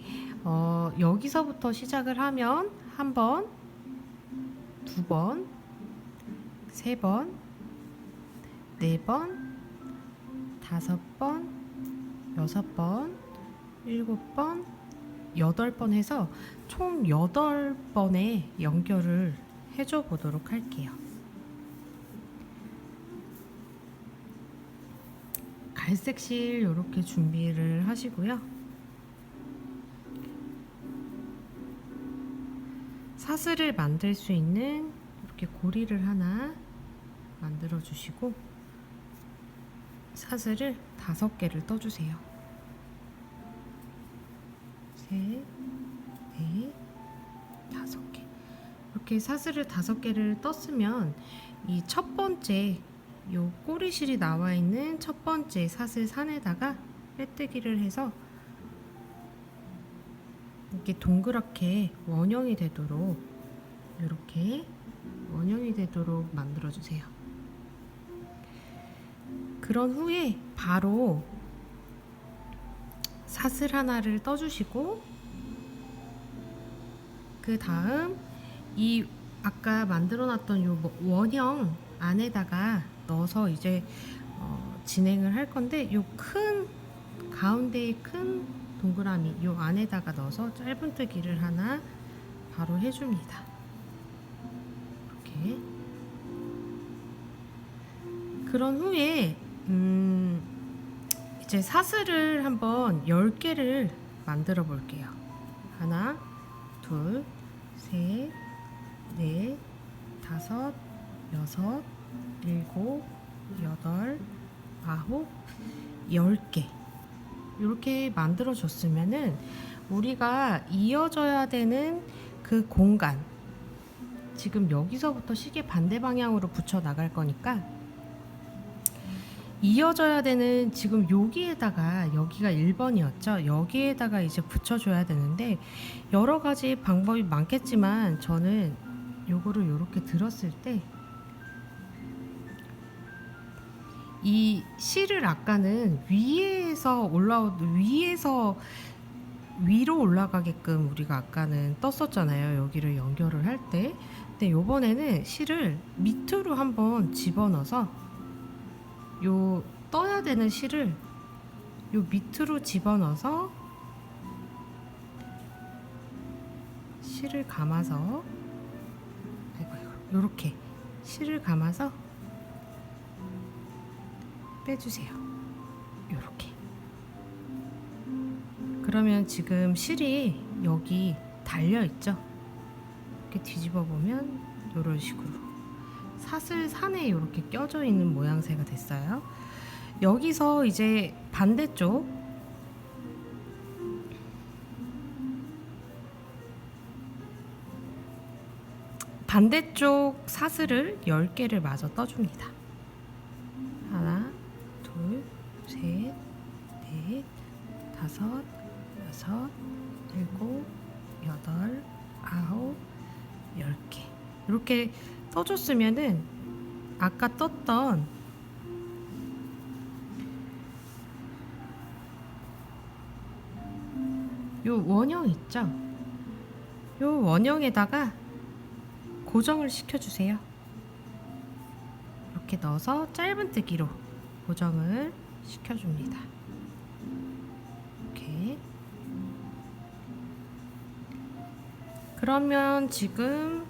여기서부터 시작을 하면 1번, 2번, 3번, 4번, 5번, 6번, 7번, 8번 해서 총 8번의 연결을 해줘 보도록 할게요. 갈색 실 이렇게 준비를 하시고요. 사슬을 만들 수 있는 이렇게 고리를 하나 만들어 주시고 사슬을 5개를 떠주세요. 셋, 넷, 5개. 이렇게 사슬을 5개를 떴으면 이 첫 번째 요 꼬리실이 나와 있는 첫 번째 사슬 산에다가 빼뜨기를 해서 이렇게 동그랗게 원형이 되도록 이렇게 원형이 되도록 만들어 주세요. 그런 후에 바로 사슬 하나를 떠주시고 그 다음 이 아까 만들어 놨던 요 원형 안에다가 넣어서 이제 진행을 할 건데 요 큰 가운데의 큰 동그라미 요 안에다가 넣어서 짧은뜨기를 하나 바로 해줍니다. 이렇게. 그런 후에 이제 사슬을 한번 10개를 만들어 볼게요. 하나, 둘, 셋, 넷, 5, 6, 7, 8, 9, 10개 이렇게 만들어 줬으면은 우리가 이어져야 되는 그 공간, 지금 여기서부터 시계 반대 방향으로 붙여 나갈 거니까 이어져야 되는 지금 여기에다가 여기가 1번이었죠. 여기에다가 이제 붙여줘야 되는데 여러 가지 방법이 많겠지만 저는 요거를 이렇게 들었을 때 이 실을 아까는 위로 올라가게끔 우리가 아까는 떴었잖아요. 여기를 연결을 할 때. 근데 요번에는 실을 밑으로 한번 집어넣어서 요 떠야 되는 실을 요 밑으로 집어넣어서 실을 감아서 요렇게 실을 감아서 빼주세요. 요렇게. 그러면 지금 실이 여기 달려있죠? 이렇게 뒤집어 보면 요런 식으로 사슬 산에 이렇게 껴져 있는 모양새가 됐어요. 여기서 이제 반대쪽 사슬을 10개를 마저 떠줍니다. 하나, 둘, 셋, 넷, 다섯, 여섯, 일곱, 여덟, 아홉, 10개. 이렇게 떠줬으면은 아까 떴던 요 원형 있죠? 요 원형에다가 고정을 시켜주세요. 이렇게 넣어서 짧은뜨기로 고정을 시켜줍니다. 이렇게. 그러면 지금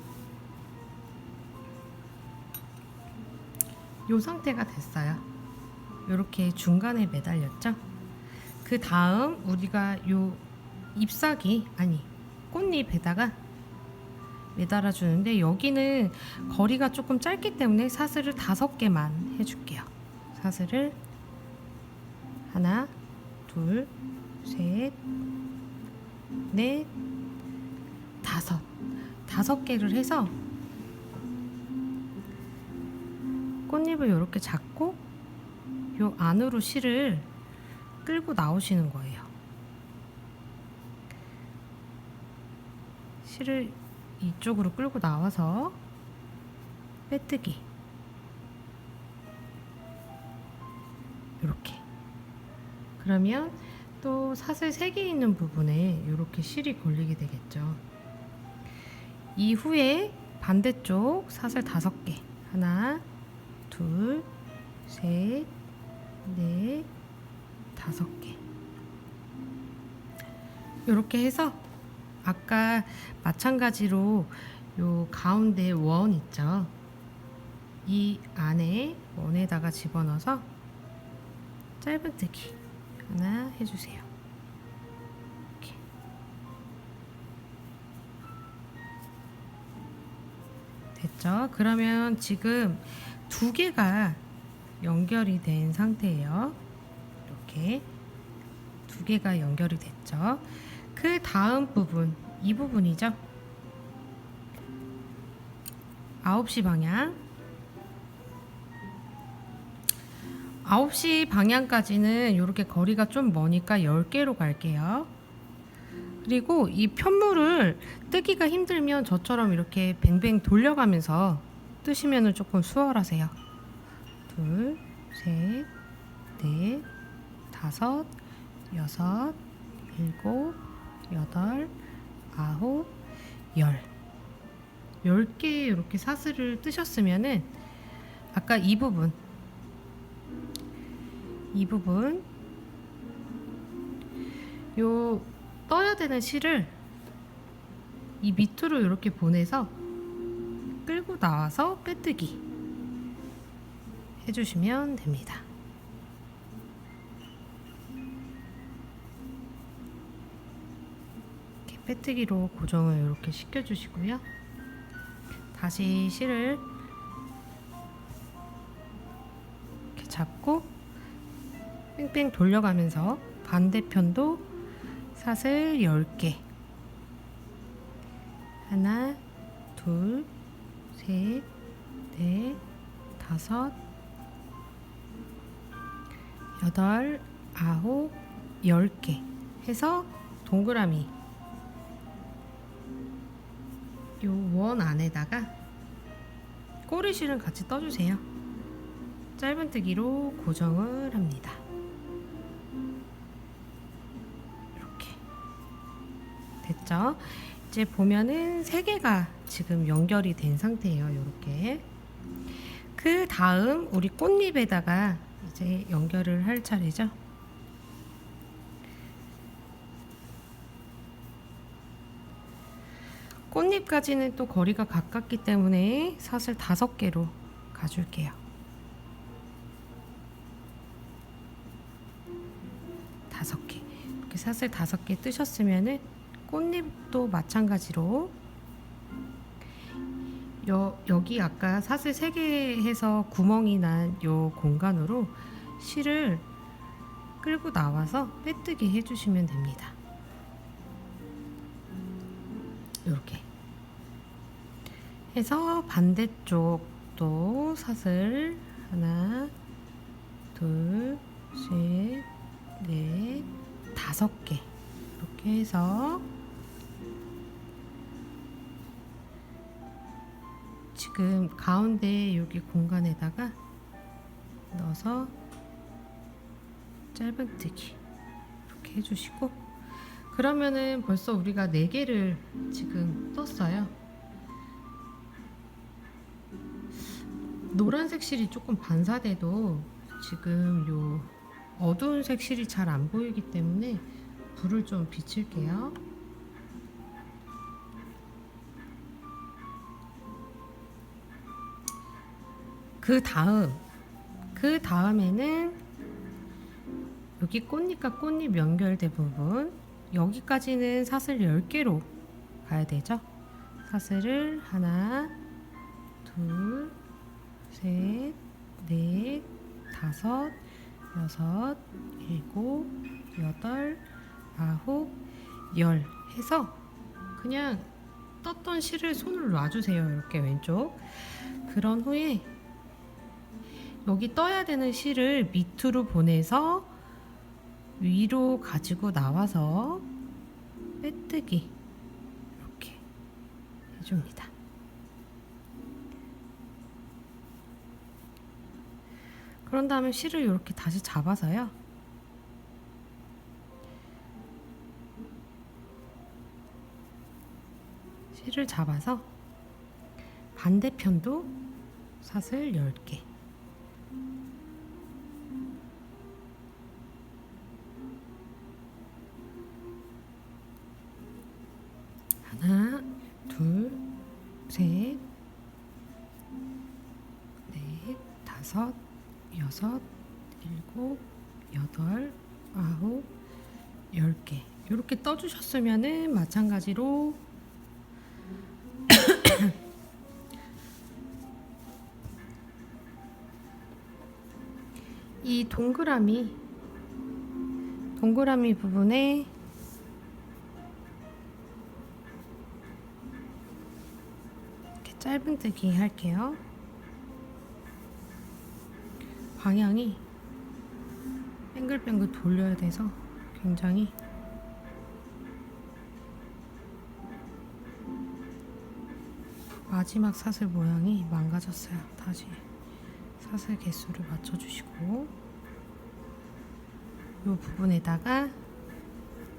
요 상태가 됐어요. 이렇게 중간에 매달렸죠? 그 다음 우리가 요 잎사귀, 아니 꽃잎에다가 매달아 주는데, 여기는 거리가 조금 짧기 때문에 사슬을 5개만 해줄게요. 사슬을 하나, 둘, 셋, 넷, 다섯. 5개를 해서 꽃잎을 이렇게 잡고 요 안으로 실을 끌고 나오시는 거예요. 실을 이쪽으로 끌고 나와서 빼뜨기. 이렇게. 그러면 또 사슬 3개 있는 부분에 이렇게 실이 걸리게 되겠죠. 이후에 반대쪽 사슬 5개. 하나, 둘, 셋, 넷, 5개. 이렇게 해서 아까 마찬가지로 요 가운데 원 있죠? 이 안에 원에다가 집어넣어서 짧은뜨기 하나 해주세요. 이렇게. 됐죠? 그러면 지금 2개가 연결이 된 상태예요. 이렇게 2개가 연결이 됐죠? 그 다음 부분, 이 부분이죠. 9시 방향. 9시 방향까지는 이렇게 거리가 좀 머니까 10개로 갈게요. 그리고 이 편물을 뜨기가 힘들면 저처럼 이렇게 뱅뱅 돌려가면서 뜨시면 조금 수월하세요. 둘, 셋, 넷, 다섯, 여섯, 일곱, 여덟, 아홉, 10개 이렇게 사슬을 뜨셨으면은 아까 이 부분 요 떠야 되는 실을 이 밑으로 이렇게 보내서 끌고 나와서 빼뜨기 해주시면 됩니다. 이렇게 빼뜨기로 고정을 이렇게 시켜주시고요. 다시 실을 이렇게 잡고 뺑뺑 돌려가면서 반대편도 사슬 10개. 하나, 둘, 셋, 넷, 다섯, 여덟, 아홉, 10개 해서 동그라미 요 원 안에다가 꼬리실은 같이 떠주세요. 짧은뜨기로 고정을 합니다. 이렇게 됐죠? 이제 보면은 3개가 지금 연결이 된 상태예요. 이렇게. 그 다음 우리 꽃잎에다가 이제 연결을 할 차례죠. 꽃잎까지는 또 거리가 가깝기 때문에 사슬 5개로 가줄게요. 5개. 이렇게 사슬 5개 뜨셨으면은 꽃잎도 마찬가지로 여기 아까 사슬 3개 해서 구멍이 난 요 공간으로 실을 끌고 나와서 빼뜨기 해주시면 됩니다. 이렇게 해서 반대쪽도 사슬 하나, 둘, 셋, 넷, 5개 이렇게 해서 지금 가운데 여기 공간에다가 넣어서 짧은뜨기 이렇게 해주시고, 그러면은 벌써 우리가 4개를 지금 떴어요. 노란색 실이 조금 반사돼도 지금 요 어두운 색 실이 잘 안 보이기 때문에 불을 좀 비칠게요. 그 다음에는 여기 꽃잎과 꽃잎 연결된 부분, 여기까지는 사슬 10개로 가야 되죠. 사슬을 하나, 둘, 셋, 넷, 5, 6, 7, 8, 9, 10 해서 그냥 떴던 실을 손으로 놔주세요. 이렇게 왼쪽. 그런 후에 여기 떠야 되는 실을 밑으로 보내서 위로 가지고 나와서 빼뜨기 이렇게 해줍니다. 그런 다음에 실을 이렇게 다시 잡아서요. 실을 잡아서 반대편도 사슬 10개. 하나, 둘, 셋, 넷, 5, 6, 7, 8, 9, 10개. 이렇게 떠주셨으면은 마찬가지로 이 동그라미 부분에 이렇게 짧은뜨기 할게요. 방향이 뱅글뱅글 돌려야 돼서 굉장히 마지막 사슬 모양이 망가졌어요. 다시 사슬 개수를 맞춰주시고, 이 부분에다가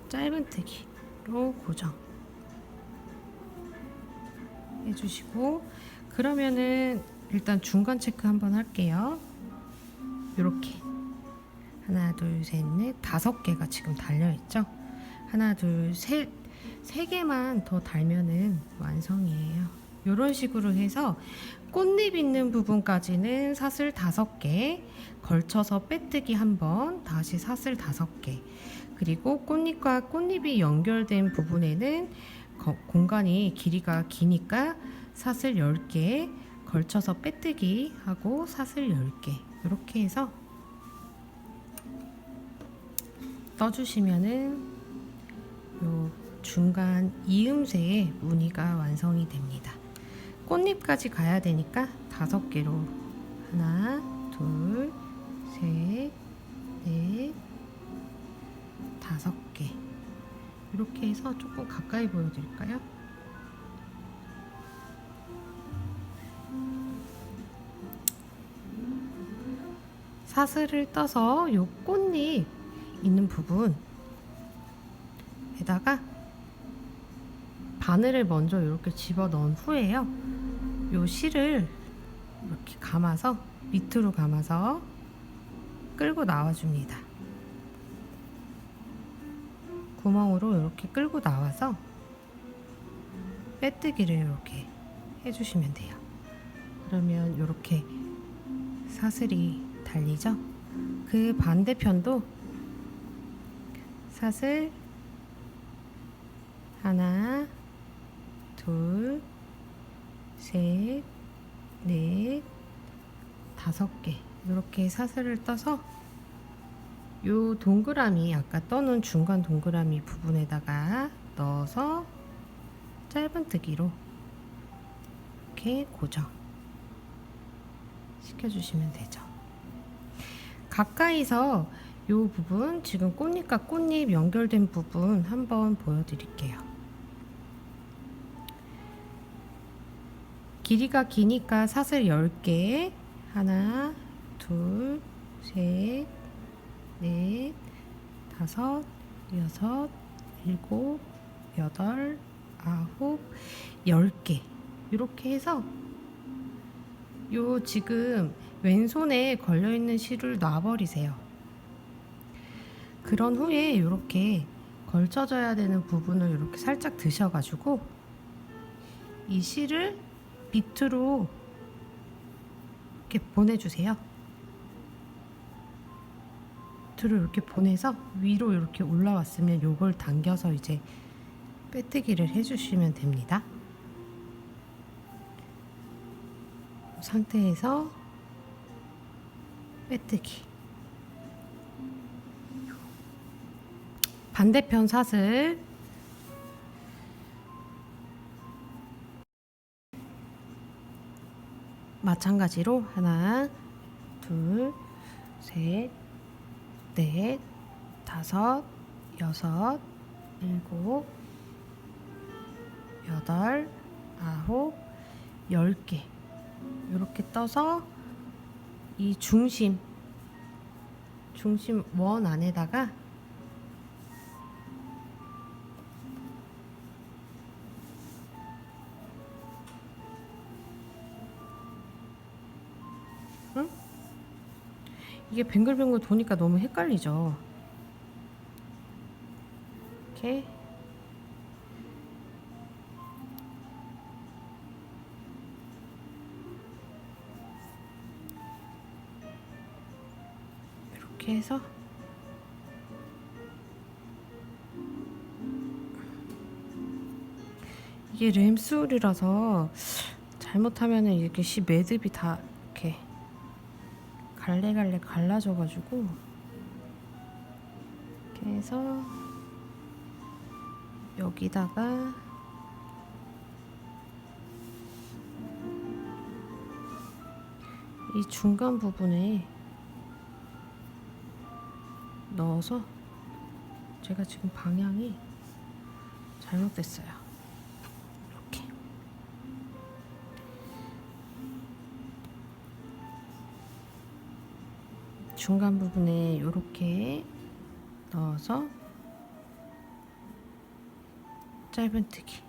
짧은뜨기로 고정 해주시고, 그러면은 일단 중간 체크 한번 할게요. 이렇게 하나, 둘, 셋, 넷, 5개가 지금 달려있죠. 하나, 둘, 셋, 3개만 더 달면은 완성이에요. 이런 식으로 해서 꽃잎 있는 부분까지는 사슬 5개 걸쳐서 빼뜨기 1번, 다시 사슬 5개, 그리고 꽃잎과 꽃잎이 연결된 부분에는 공간이 길이가 기니까 사슬 10개 걸쳐서 빼뜨기 하고 사슬 10개 이렇게 해서 떠주시면은 요 중간 이음새의 무늬가 완성이 됩니다. 꽃잎까지 가야 되니까 5개로 하나, 둘, 셋, 넷, 5개 이렇게 해서 조금 가까이 보여드릴까요? 사슬을 떠서 요 꽃잎 있는 부분에다가 바늘을 먼저 이렇게 집어 넣은 후에요, 요 실을 이렇게 감아서 밑으로 감아서 끌고 나와줍니다. 구멍으로 이렇게 끌고 나와서 빼뜨기를 이렇게 해주시면 돼요. 그러면 이렇게 사슬이 달리죠. 그 반대편도 사슬 하나, 둘, 셋, 넷, 5개 이렇게 사슬을 떠서 요 동그라미, 아까 떠놓은 중간 동그라미 부분에다가 넣어서 짧은뜨기로 이렇게 고정 시켜주시면 되죠. 가까이서 이 부분, 지금 꽃잎과 꽃잎 연결된 부분 한번 보여드릴게요. 길이가 기니까 사슬 10개, 하나, 둘, 셋, 넷, 다섯, 여섯, 일곱, 여덟, 아홉, 10개 이렇게 해서 요 지금 왼손에 걸려있는 실을 놔버리세요. 그런 후에 이렇게 걸쳐져야 되는 부분을 이렇게 살짝 드셔가지고 이 실을 밑으로 이렇게 보내주세요. 밑으로 이렇게 보내서 위로 이렇게 올라왔으면 요걸 당겨서 이제 빼뜨기를 해주시면 됩니다. 이 상태에서 빼뜨기. 반대편 사슬 마찬가지로 하나, 둘, 셋, 넷, 다섯, 여섯, 일곱, 여덟, 아홉, 10개 이렇게 떠서 이 중심 원 안에다가 이게 뱅글뱅글 도니까 너무 헷갈리죠. 이렇게 해서 이게 램술이라서 잘못하면은 이렇게 매듭이 다 이렇게 갈래갈래 갈라져가지고 이렇게 해서 여기다가 이 중간 부분에 넣어서 제가 지금 방향이 잘못됐어요. 이렇게 중간 부분에 이렇게 넣어서 짧은뜨기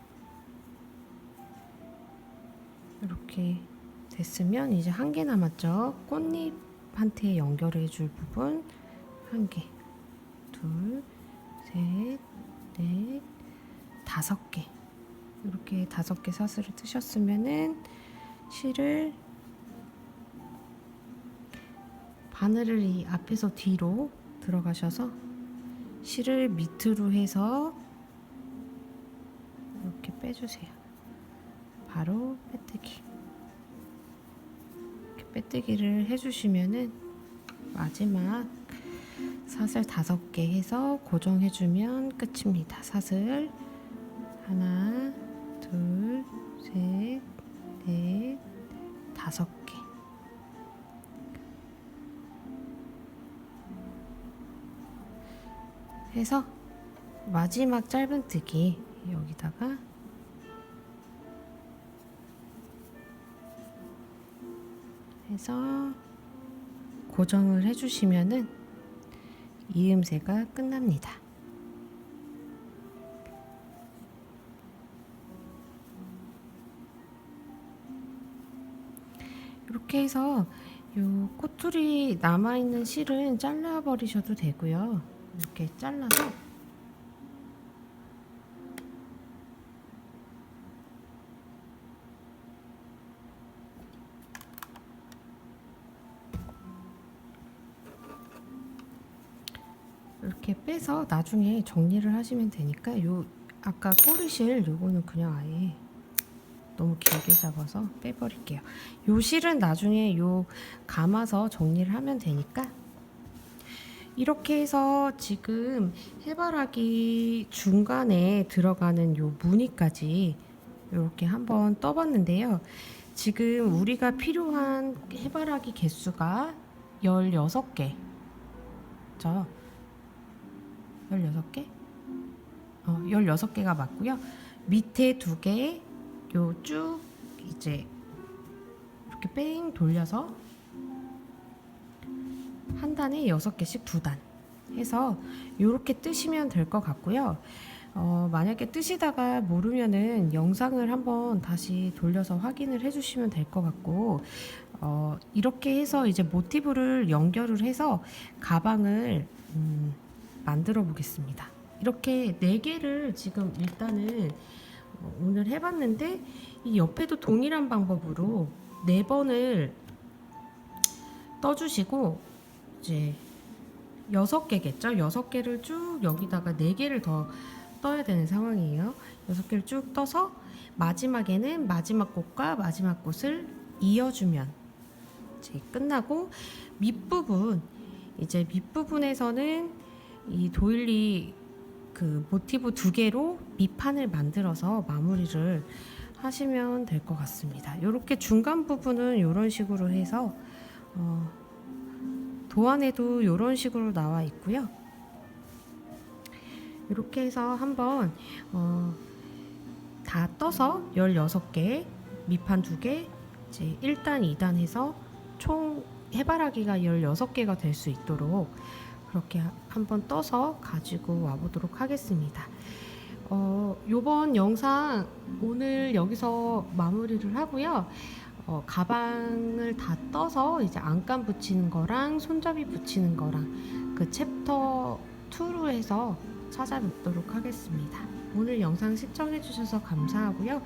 이렇게 됐으면 이제 한 개 남았죠. 꽃잎한테 연결해 줄 부분 한 개, 둘, 셋, 넷, 5개 이렇게 5개 사슬을 뜨셨으면은 실을 바늘을 이 앞에서 뒤로 들어가셔서 실을 밑으로 해서 이렇게 빼주세요. 바로 빼뜨기. 이렇게 빼뜨기를 해주시면은 마지막 사슬 5개 해서 고정해주면 끝입니다. 사슬 하나, 둘, 셋, 넷, 5개. 해서 마지막 짧은뜨기 여기다가 해서 고정을 해주시면은 이음새가 끝납니다. 이렇게 해서 요 꼬투리 남아있는 실은 잘라 버리셔도 되고요. 이렇게 잘라서 이렇게 빼서 나중에 정리를 하시면 되니까 요 아까 꼬리실 요거는 그냥 아예 너무 길게 잡아서 빼버릴게요. 요 실은 나중에 요 감아서 정리를 하면 되니까 이렇게 해서 지금 해바라기 중간에 들어가는 요 무늬까지 이렇게 한번 떠봤는데요. 지금 우리가 필요한 해바라기 개수가 16개 맞죠? 16개? 16개가 맞고요. 밑에 2개 요 쭉 이제 이렇게 뺑 돌려서 한 단에 6개씩 2단 해서 요렇게 뜨시면 될 것 같고요. 만약에 뜨시다가 모르면은 영상을 한번 다시 돌려서 확인을 해주시면 될 것 같고, 이렇게 해서 이제 모티브를 연결을 해서 가방을 만들어 보겠습니다. 이렇게 4개를 지금 일단은 오늘 해봤는데, 이 옆에도 동일한 방법으로 4번을 떠주시고 이제 6개겠죠? 6개를 쭉 여기다가 4개를 더 떠야 되는 상황이에요. 6개를 쭉 떠서 마지막에는 마지막 꽃과 마지막 꽃을 이어주면 이제 끝나고, 이제 밑부분에서는 이 도일리 그 모티브 2개로 밑판을 만들어서 마무리를 하시면 될 것 같습니다. 이렇게 중간 부분은 이런 식으로 해서 도안에도 이런 식으로 나와 있고요. 이렇게 해서 한번 다 떠서 16개, 밑판 2개, 이제 1단, 2단 해서 총 해바라기가 16개가 될 수 있도록 그렇게 한번 떠서 가지고 와보도록 하겠습니다. 요번 영상 오늘 여기서 마무리를 하고요. 가방을 다 떠서 이제 안감 붙이는 거랑 손잡이 붙이는 거랑 그 챕터 2로 해서 찾아뵙도록 하겠습니다. 오늘 영상 시청해 주셔서 감사하고요.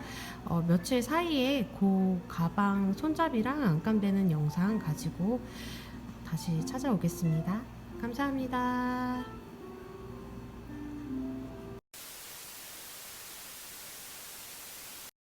며칠 사이에 그 가방 손잡이랑 안감 되는 영상 가지고 다시 찾아오겠습니다. 감사합니다.